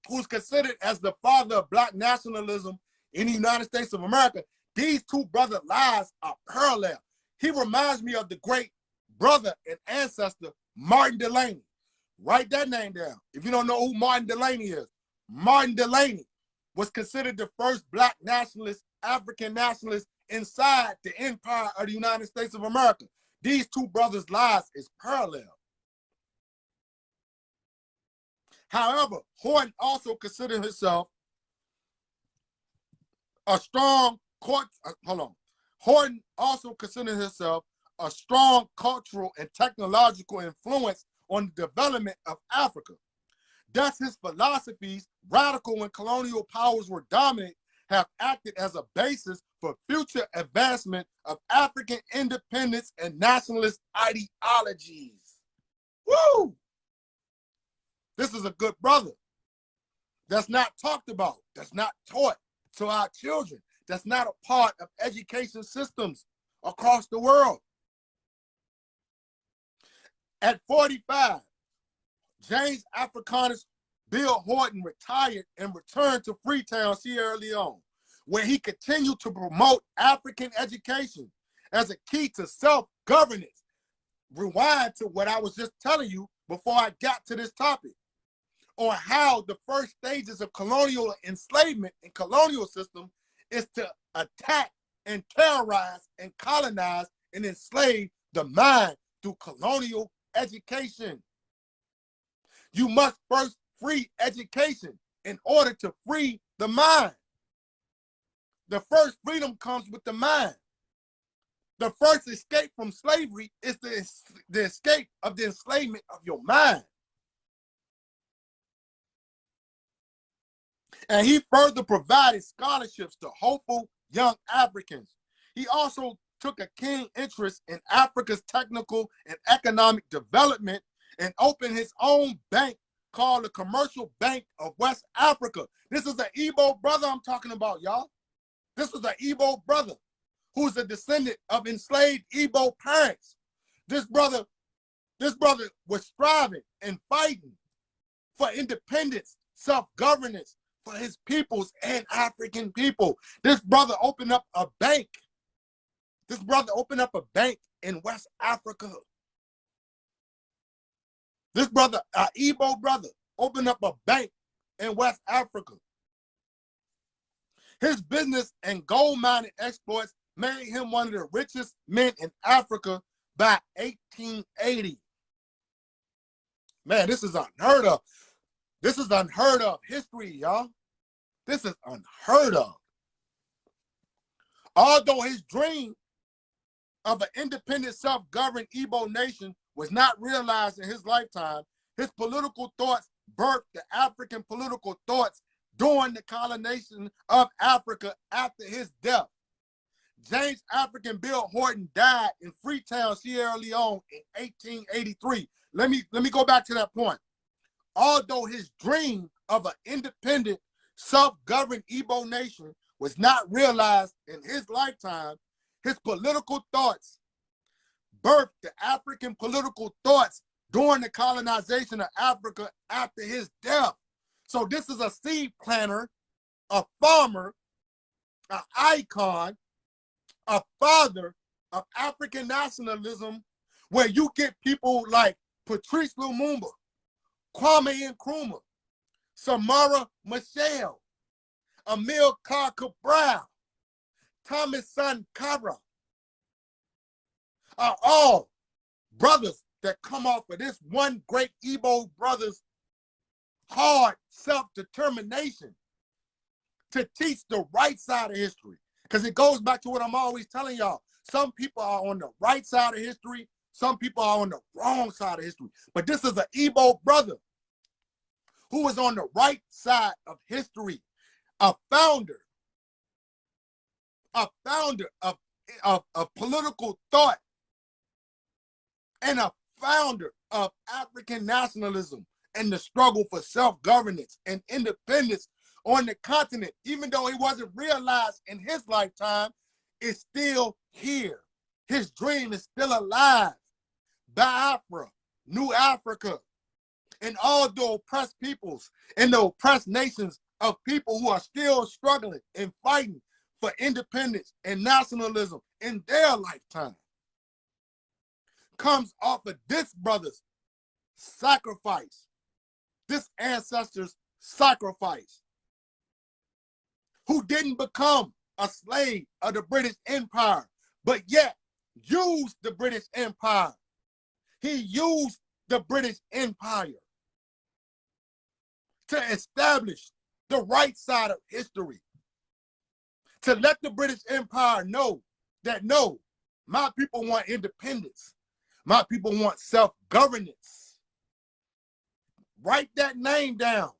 who's considered as the father of Black nationalism in the United States of America, these two brother lives are parallel. He reminds me of the great brother and ancestor, Martin Delany. Write that name down. If you don't know who Martin Delany is, Martin Delany was considered the first Black nationalist, African nationalist inside the empire of the United States of America. These two brothers' lives is parallel. However, Horton also considered himself a strong Horton also considered himself a strong cultural and technological influence on the development of Africa. Thus, his philosophies, radical when colonial powers were dominant, have acted as a basis for future advancement of African independence and nationalist ideologies. Woo! This is a good brother that's not talked about, that's not taught to our children, that's not a part of education systems across the world. At 45, James Africanus Beal Horton retired and returned to Freetown, Sierra Leone, where he continued to promote African education as a key to self-governance. Rewind to what I was just telling you before I got to this topic, on how the first stages of colonial enslavement and colonial system is to attack and terrorize and colonize and enslave the mind through colonial education. You must first free education in order to free the mind. The first freedom comes with the mind. The first escape from slavery is the escape of the enslavement of your mind. And he further provided scholarships to hopeful young Africans. He also took a keen interest in Africa's technical and economic development and opened his own bank called the Commercial Bank of West Africa. This is an Igbo brother I'm talking about, y'all. This was an Igbo brother who's a descendant of enslaved Igbo parents. This brother was striving and fighting for independence, self-governance for his peoples and African people. This brother opened up a bank. This brother opened up a bank in West Africa. This brother, an Igbo brother, opened up a bank in West Africa. His business and gold mining exploits made him one of the richest men in Africa by 1880. Man, this is unheard of. This is unheard of history, y'all. This is unheard of. Although his dream of an independent, self-governed Igbo nation was not realized in his lifetime, his political thoughts birthed the African political thoughts during the colonization of Africa after his death. James African Beal Horton died in Freetown, Sierra Leone in 1883. Let me go back to that point. Although his dream of an independent, self-governed Igbo nation was not realized in his lifetime, his political thoughts birthed the African political thoughts during the colonization of Africa after his death. So this is a seed planter, a farmer, an icon, a father of African nationalism, where you get people like Patrice Lumumba, Kwame Nkrumah, Samara Machel, Amilcar Cabral, Thomas Sankara, are all brothers that come off of this one great Igbo brothers' hard self-determination to teach the right side of history. Because it goes back to what I'm always telling y'all. Some people are on the right side of history. Some people are on the wrong side of history. But this is an Igbo brother who was on the right side of history, a founder of political thought, and a founder of African nationalism and the struggle for self-governance and independence on the continent. Even though it wasn't realized in his lifetime, it's still here. His dream is still alive. Biafra, New Africa, and all the oppressed peoples and the oppressed nations of people who are still struggling and fighting for independence and nationalism in their lifetime comes off of this brother's sacrifice, this ancestor's sacrifice, who didn't become a slave of the British Empire, but yet used the British Empire. He used the British Empire to establish the right side of history, to let the British Empire know that no, my people want independence. My people want self-governance. Write that name down.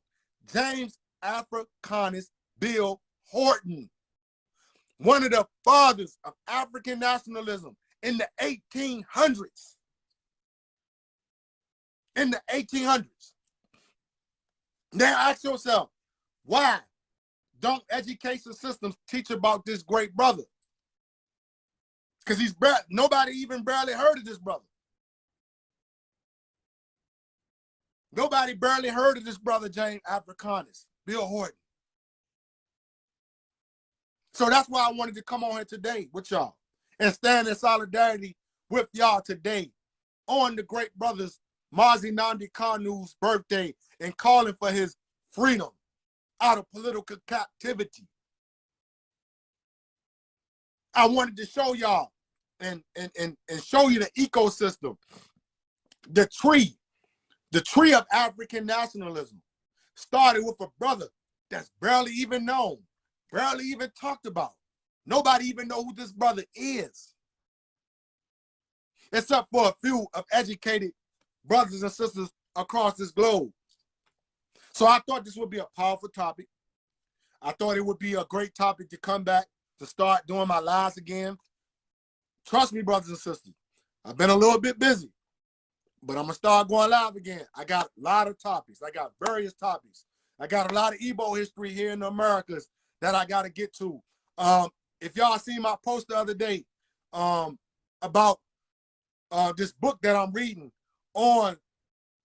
James Africanus Beal Horton, one of the fathers of African nationalism in the 1800s. In the 1800s. Now ask yourself, why don't education systems teach about this great brother? Because nobody even barely heard of this brother. Nobody barely heard of this brother, James Africanus Beal Horton. So that's why I wanted to come on here today with y'all and stand in solidarity with y'all today on the great brother's Mazi Nnamdi Kanu's birthday and calling for his freedom out of political captivity. I wanted to show y'all and show you the ecosystem, the tree of African nationalism started with a brother that's barely even known, barely even talked about. Nobody even know who this brother is, except for a few of educated brothers and sisters across this globe. So I thought this would be a powerful topic. I thought it would be a great topic to come back, to start doing my lives again. Trust me, brothers and sisters, I've been a little bit busy, but I'm gonna start going live again. I got a lot of topics. I got various topics. I got a lot of Igbo history here in the Americas that I gotta get to. If y'all seen my post the other day about this book that I'm reading on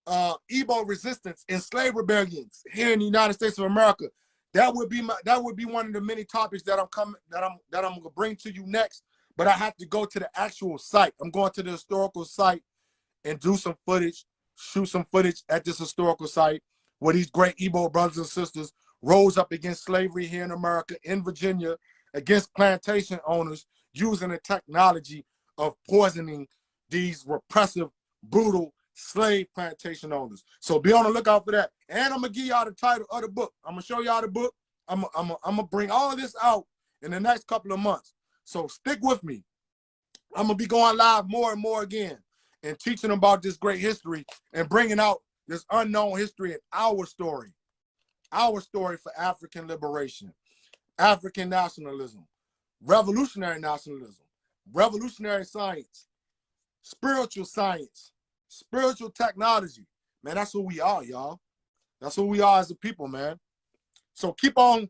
Igbo resistance and slave rebellions here in the United States of America, that would be one of the many topics that I'm gonna bring to you next. But I have to go to the actual site. I'm going to the historical site and do some footage, shoot some footage at this historical site where these great Igbo brothers and sisters rose up against slavery here in America, in Virginia, against plantation owners using the technology of poisoning these repressive, brutal slave plantation owners. So be on the lookout for that. And I'm gonna give y'all the title of the book. I'm gonna show y'all the book. I'm gonna bring all of this out in the next couple of months. So stick with me. I'm gonna be going live more and more again and teaching about this great history and bringing out this unknown history and our story for African liberation, African nationalism, revolutionary nationalism, revolutionary science, spiritual technology. Man, that's who we are, y'all. That's who we are as a people, man. So keep on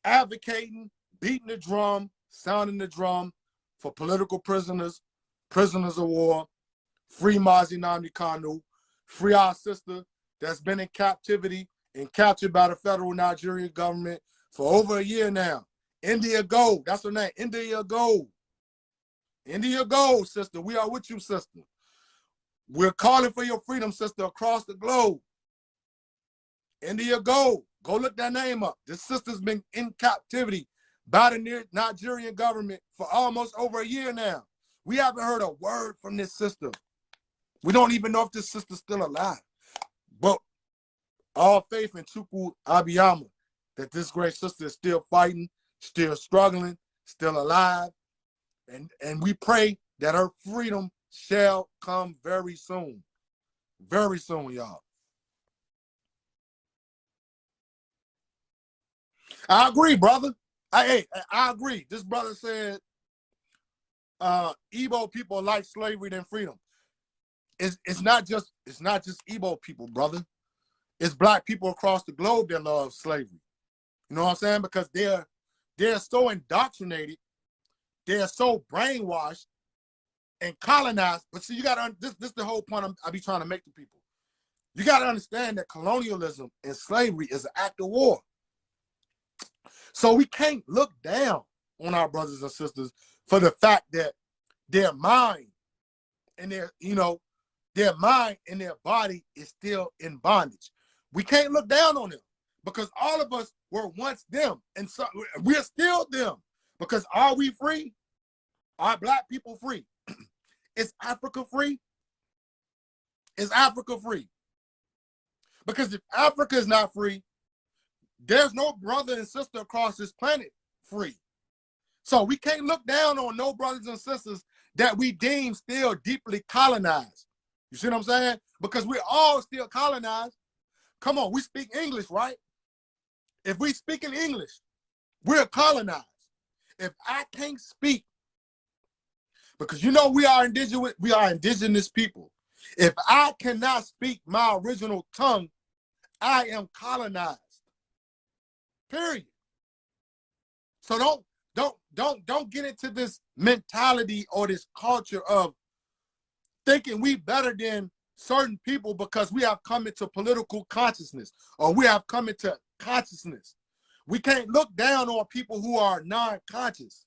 advocating, beating the drum, sounding the drum for political prisoners, prisoners of war, free Mazi Nnamdi Kanu, free our sister that's been in captivity and captured by the federal Nigerian government for over a year now. India Gold, that's her name, India Gold. India Gold, sister, we are with you, sister. We're calling for your freedom, sister, across the globe. India Gold, go look that name up. This sister's been in captivity by the Nigerian government for almost over a year now. We haven't heard a word from this sister. We don't even know if this sister's still alive. But all faith in Chukwu Abiyama, that this great sister is still fighting, still struggling, still alive. And we pray that her freedom shall come very soon. Very soon, y'all. I agree, brother. I agree. This brother said Igbo people like slavery than freedom. It's not just Igbo people, brother. It's black people across the globe that love slavery. You know what I'm saying? Because they're so indoctrinated, they're so brainwashed and colonized. But see, you gotta this is the whole point I be trying to make to people. You gotta understand that colonialism and slavery is an act of war. So we can't look down on our brothers and sisters for the fact that their mind and their mind and their body is still in bondage. We can't look down on them because all of us were once them, and so we're still them. Because are we free? Are black people free? Is Africa free? Is Africa free? Because if Africa is not free, there's no brother and sister across this planet free. So we can't look down on no brothers and sisters that we deem still deeply colonized. You see what I'm saying? Because we're all still colonized. Come on, we speak English, right? If we speak in English, we're colonized. If I can't speak, because you know we are indigenous people. If I cannot speak my original tongue, I am colonized. Period. So don't get into this mentality or this culture of thinking we better than certain people because we have come into political consciousness or we have come into consciousness. We can't look down on people who are non-conscious.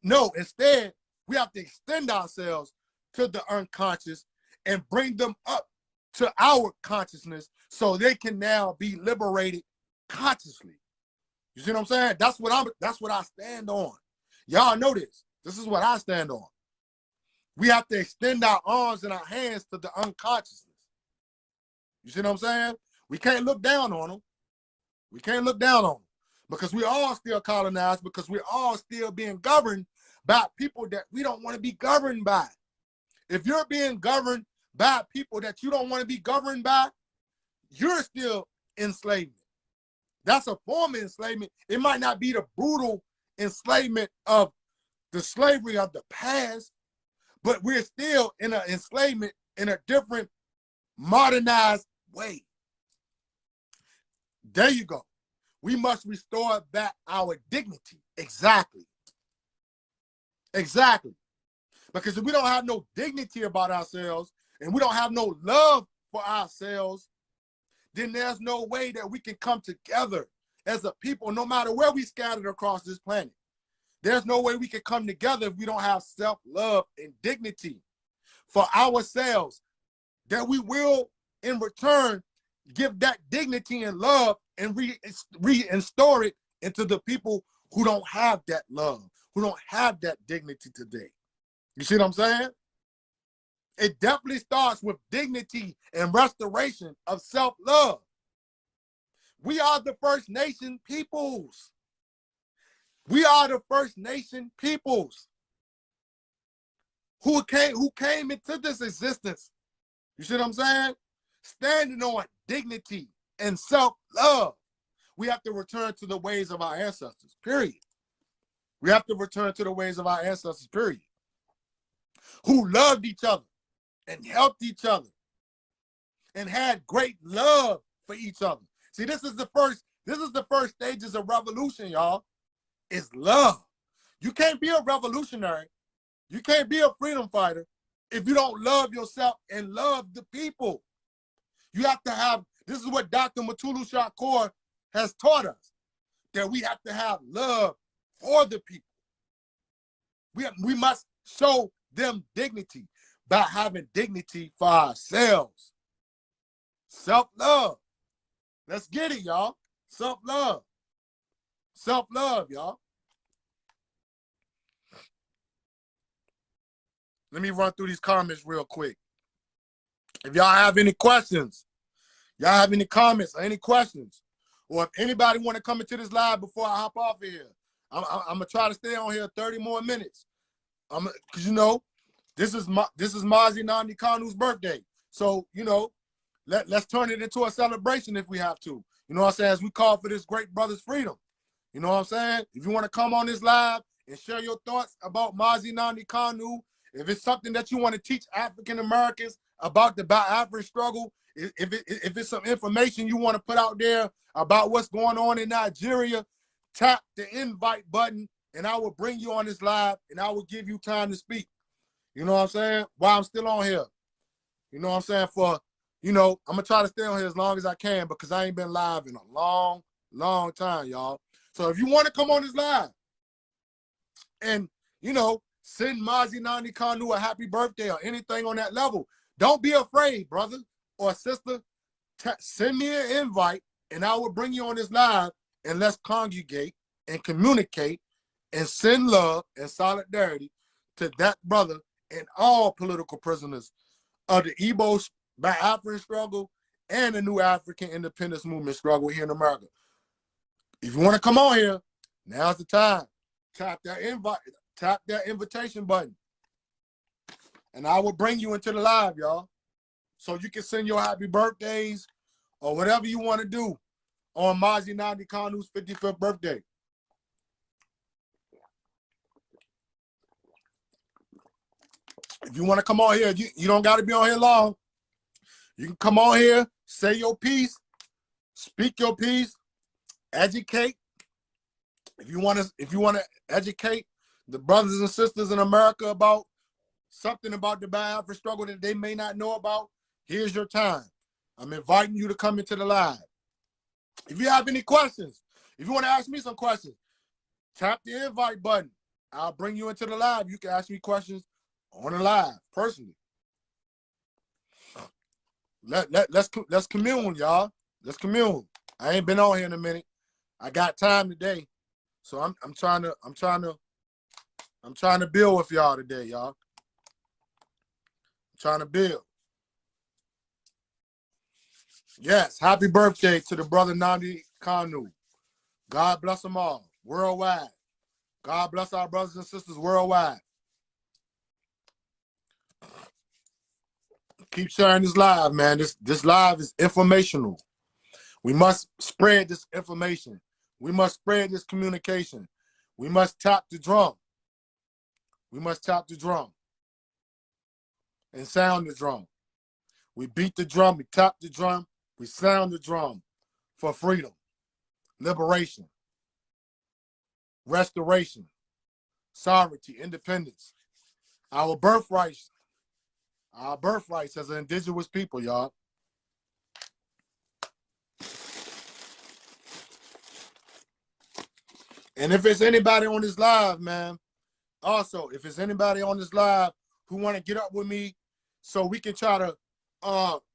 No, instead, we have to extend ourselves to the unconscious and bring them up to our consciousness so they can now be liberated consciously. You see what I'm saying? That's what I stand on. Y'all know this. This is what I stand on. We have to extend our arms and our hands to the unconsciousness. You see what I'm saying? We can't look down on them. We can't look down on them because we're all still colonized, because we're all still being governed by people that we don't want to be governed by. If you're being governed by people that you don't want to be governed by, you're still enslavement. That's a form of enslavement. It might not be the brutal enslavement of the slavery of the past, but we're still in an enslavement in a different modernized way. There you go. We must restore back our dignity. Exactly. Exactly. Because if we don't have no dignity about ourselves and we don't have no love for ourselves, then there's no way that we can come together as a people, no matter where we scattered across this planet. There's no way we can come together if we don't have self-love and dignity for ourselves, that we will, in return, give that dignity and love and reinstore it into the people who don't have that love, who don't have that dignity today. You see what I'm saying? It definitely starts with dignity and restoration of self-love. We are the First Nation peoples. We are the First Nation peoples who came into this existence. You see what I'm saying? Standing on dignity and self-love. We have to return to the ways of our ancestors, period. We have to return to the ways of our ancestors, period. Who loved each other and helped each other and had great love for each other. See, this is the first stages of revolution, y'all. Is love. You can't be a revolutionary. You can't be a freedom fighter if you don't love yourself and love the people. You have to have This is what Dr. Mutulu Shakur has taught us, that we have to have love for the people. We must show them dignity by having dignity for ourselves. Self-love. Let's get it, y'all. Self-love. Self-love, y'all. Let me run through these comments real quick. If y'all have any questions, y'all have any comments or any questions, or if anybody want to come into this live before I hop off of here, I'm gonna try to stay on here 30 more minutes. Cause you know, this is Mazi Nnamdi Kanu's birthday. So, you know, let's turn it into a celebration if we have to. You know what I'm saying? As we call for this great brother's freedom. You know what I'm saying? If you want to come on this live and share your thoughts about Mazi Nnamdi Kanu, if it's something that you want to teach African Americans about the Biafran struggle, if it's some information you want to put out there about what's going on in Nigeria, tap the invite button and I will bring you on this live and I will give you time to speak. You know what I'm saying? While I'm still on here. You know what I'm saying? I'm going to try to stay on here as long as I can because I ain't been live in a long, long time, y'all. So if you want to come on this live and, you know, send Mazi Nnamdi Kanu a happy birthday or anything on that level, don't be afraid, brother or sister. Send me an invite and I will bring you on this live and let's congregate and communicate and send love and solidarity to that brother and all political prisoners of the Igbo Biafran struggle and the new African independence movement struggle here in America. If you want to come on here, now's the time. Tap that invitation button. And I will bring you into the live, y'all. So you can send your happy birthdays or whatever you want to do on Mazi Nnamdi Kanu's 55th birthday. If you want to come on here, you don't got to be on here long. You can come on here, say your piece, speak your piece, educate. If you want to educate the brothers and sisters in America about something about the Biafran struggle that they may not know about, here's your time. I'm inviting you to come into the live. If you have any questions, if you want to ask me some questions, tap the invite button. I'll bring you into the live. You can ask me questions on the live personally. Let's commune, y'all. Let's commune. I ain't been on here in a minute. I got time today, so I'm trying to build with y'all today, y'all. I'm trying to build. Yes, happy birthday to the brother Nnamdi Kanu. God bless them all worldwide. God bless our brothers and sisters worldwide. Keep sharing this live, man. This live is informational. We must spread this information. We must spread this communication. We must tap the drum. We must tap the drum and sound the drum. We beat the drum, we tap the drum, we sound the drum for freedom, liberation, restoration, sovereignty, independence, our birthrights as an indigenous people, y'all. And if it's anybody on this live, man, also, if it's anybody on this live who want to get up with me so we can try to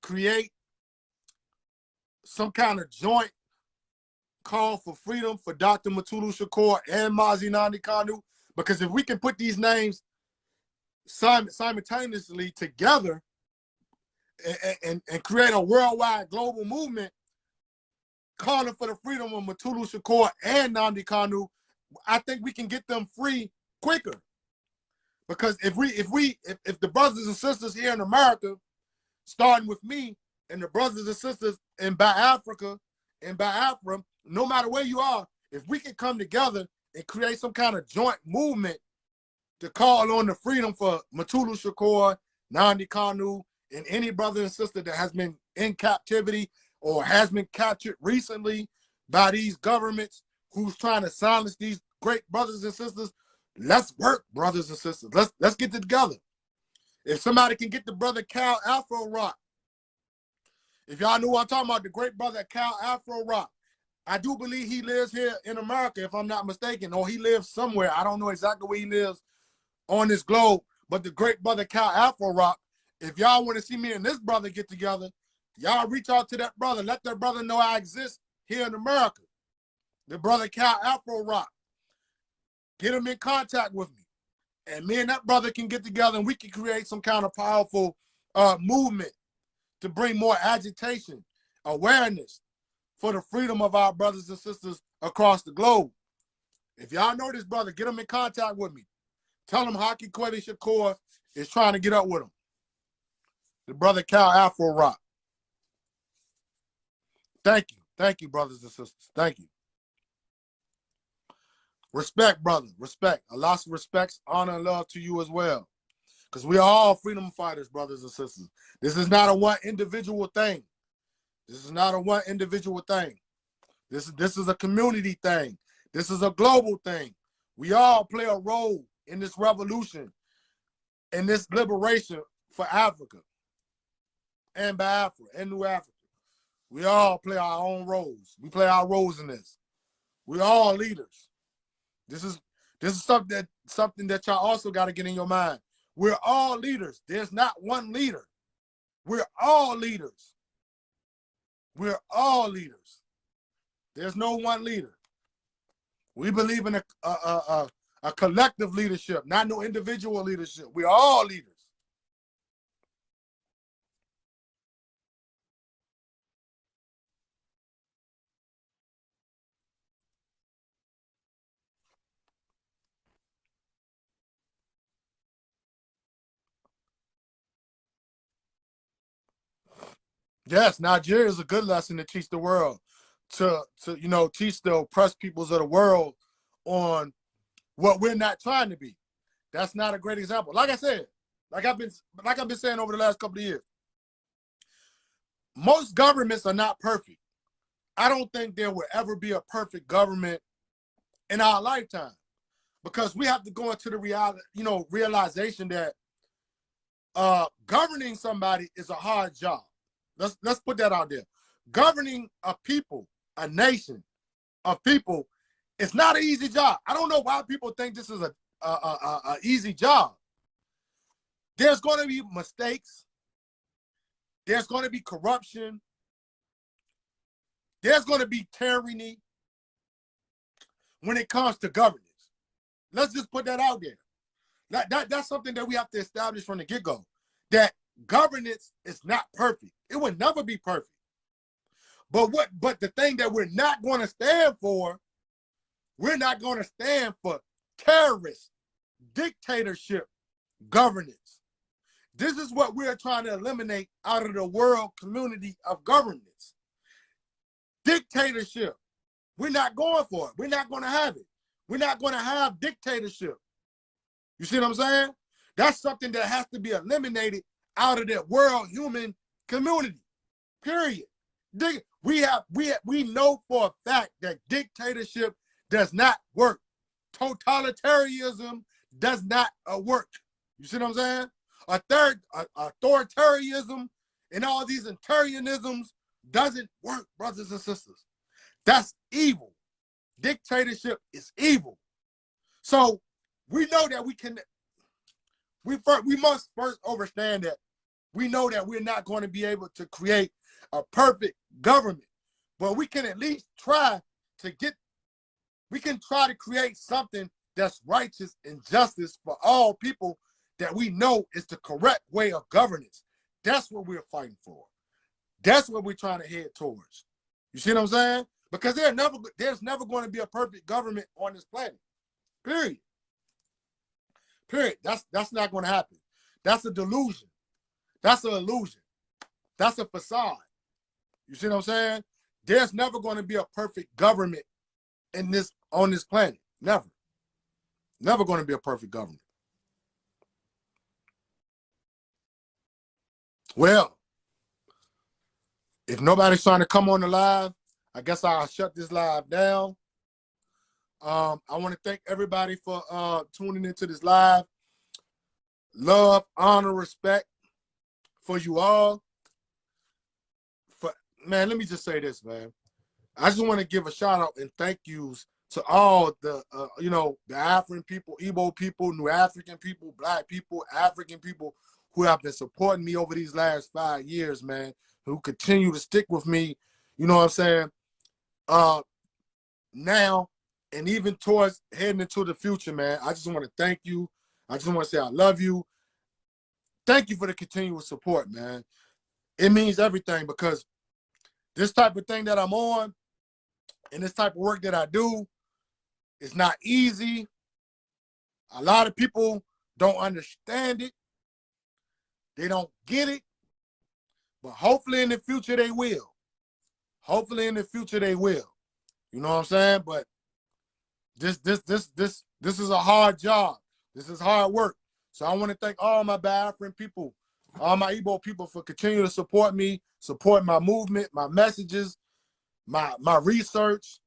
create some kind of joint call for freedom for Dr. Mutulu Shakur and Mazi Nnamdi Kanu, because if we can put these names simultaneously together and create a worldwide global movement calling for the freedom of Mutulu Shakur and Nnamdi Kanu, I think we can get them free quicker. Because if the brothers and sisters here in America, starting with me, and the brothers and sisters in Biafra, no matter where you are, if we can come together and create some kind of joint movement to call on the freedom for Mutulu Shakur, Nnamdi Kanu, and any brother and sister that has been in captivity or has been captured recently by these governments who's trying to silence these great brothers and sisters, let's work, brothers and sisters. Let's get together. If somebody can get the brother Cal Afro Rock If y'all know what I'm talking about, the great brother Cal Afro Rock. I do believe he lives here in America, if I'm not mistaken, or he lives somewhere. I don't know exactly where he lives on this globe, but the great brother Cal Afro Rock, if y'all want to see me and this brother get together, y'all reach out to that brother. Let that brother know I exist here in America. The brother Cal Afro Rock. Get him in contact with me. And me and that brother can get together and we can create some kind of powerful movement to bring more agitation, awareness for the freedom of our brothers and sisters across the globe. If y'all know this brother, get him in contact with me. Tell him Haki Kweli Shakur is trying to get up with him. The brother Cal Afro Rock. Thank you. Thank you, brothers and sisters. Thank you. Respect, brother. Respect. A lot of respects, honor, and love to you as well. Because we are all freedom fighters, brothers and sisters. This is not a one individual thing. This is not a one individual thing. This is a community thing. This is a global thing. We all play a role in this revolution, in this liberation for Africa and Biafra and New Africa. We all play our own roles. We play our roles in this. We're all leaders. This is something that y'all also got to get in your mind. We're all leaders. There's not one leader. We're all leaders. We're all leaders. There's no one leader. We believe in a collective leadership, not no individual leadership. We're all leaders. Yes, Nigeria is a good lesson to teach the world, to teach the oppressed peoples of the world on what we're not trying to be. That's not a great example. Like I said, like I've been saying over the last couple of years, most governments are not perfect. I don't think there will ever be a perfect government in our lifetime, because we have to go into the realization that governing somebody is a hard job. Let's put that out there. Governing a people, a nation of people, it's not an easy job. I don't know why people think this is a easy job. There's going to be mistakes. There's going to be corruption. There's going to be tyranny when it comes to governance. Let's just put that out there. That's something that we have to establish from the get-go, that governance is not perfect. It will never be perfect. But the thing that we're not going to stand for, we're not going to stand for terrorist, dictatorship governance. This is what we're trying to eliminate out of the world community of governance. Dictatorship. We're not going for it. We're not going to have it. We're not going to have dictatorship. You see what I'm saying? That's something that has to be eliminated out of the world human community. Period. We know for a fact that dictatorship does not work. Totalitarianism does not work. You see what I'm saying? Authoritarianism and all these interianisms doesn't work, brothers and sisters. That's evil. Dictatorship is evil. So we know that we must first understand that we know that we're not going to be able to create a perfect government, but we can at least try to create something that's righteous and justice for all people that we know is the correct way of governance. That's what we're fighting for. That's what we're trying to head towards. You see what I'm saying? Because there's never going to be a perfect government on this planet. Period. Period. That's not going to happen. That's a delusion. That's an illusion. That's a facade. You see what I'm saying? There's never going to be a perfect government on this planet. Never. Never going to be a perfect government. Well, if nobody's trying to come on the live, I guess I'll shut this live down. I want to thank everybody for tuning into this live. Love, honor, respect for you all. man, let me just say this, man. I just want to give a shout out and thank yous to all the, you know, the African people, Igbo people, New African people, Black people, African people who have been supporting me over these last 5 years, man, who continue to stick with me, you know what I'm saying, now and even towards heading into the future, man. I just want to thank you. I just want to say I love you. Thank you for the continuous support, man. It means everything because this type of thing that I'm on and this type of work that I do is not easy. A lot of people don't understand it. They don't get it. But hopefully in the future they will. Hopefully in the future they will. You know what I'm saying? But this is a hard job. This is hard work. So I want to thank all my Biafran people, all my Igbo people for continuing to support me, support my movement, my messages, my research.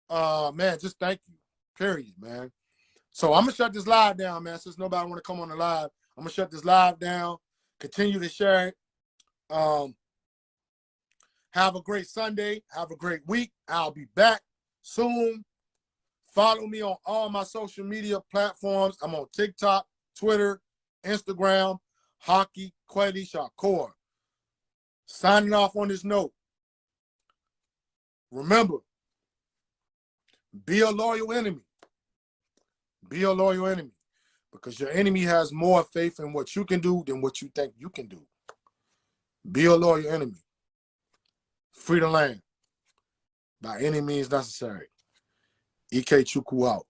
Man, just thank you. Period, man. So I'm gonna shut this live down, man. Since nobody want to come on the live, I'm gonna shut this live down. Continue to share it. Have a great Sunday. Have a great week. I'll be back soon. Follow me on all my social media platforms. I'm on TikTok, Twitter, Instagram, Haki Kweli Shakur. Signing off on this note. Remember, be a loyal enemy. Be a loyal enemy. Because your enemy has more faith in what you can do than what you think you can do. Be a loyal enemy. Free the land. By any means necessary. Ike Chukwu out.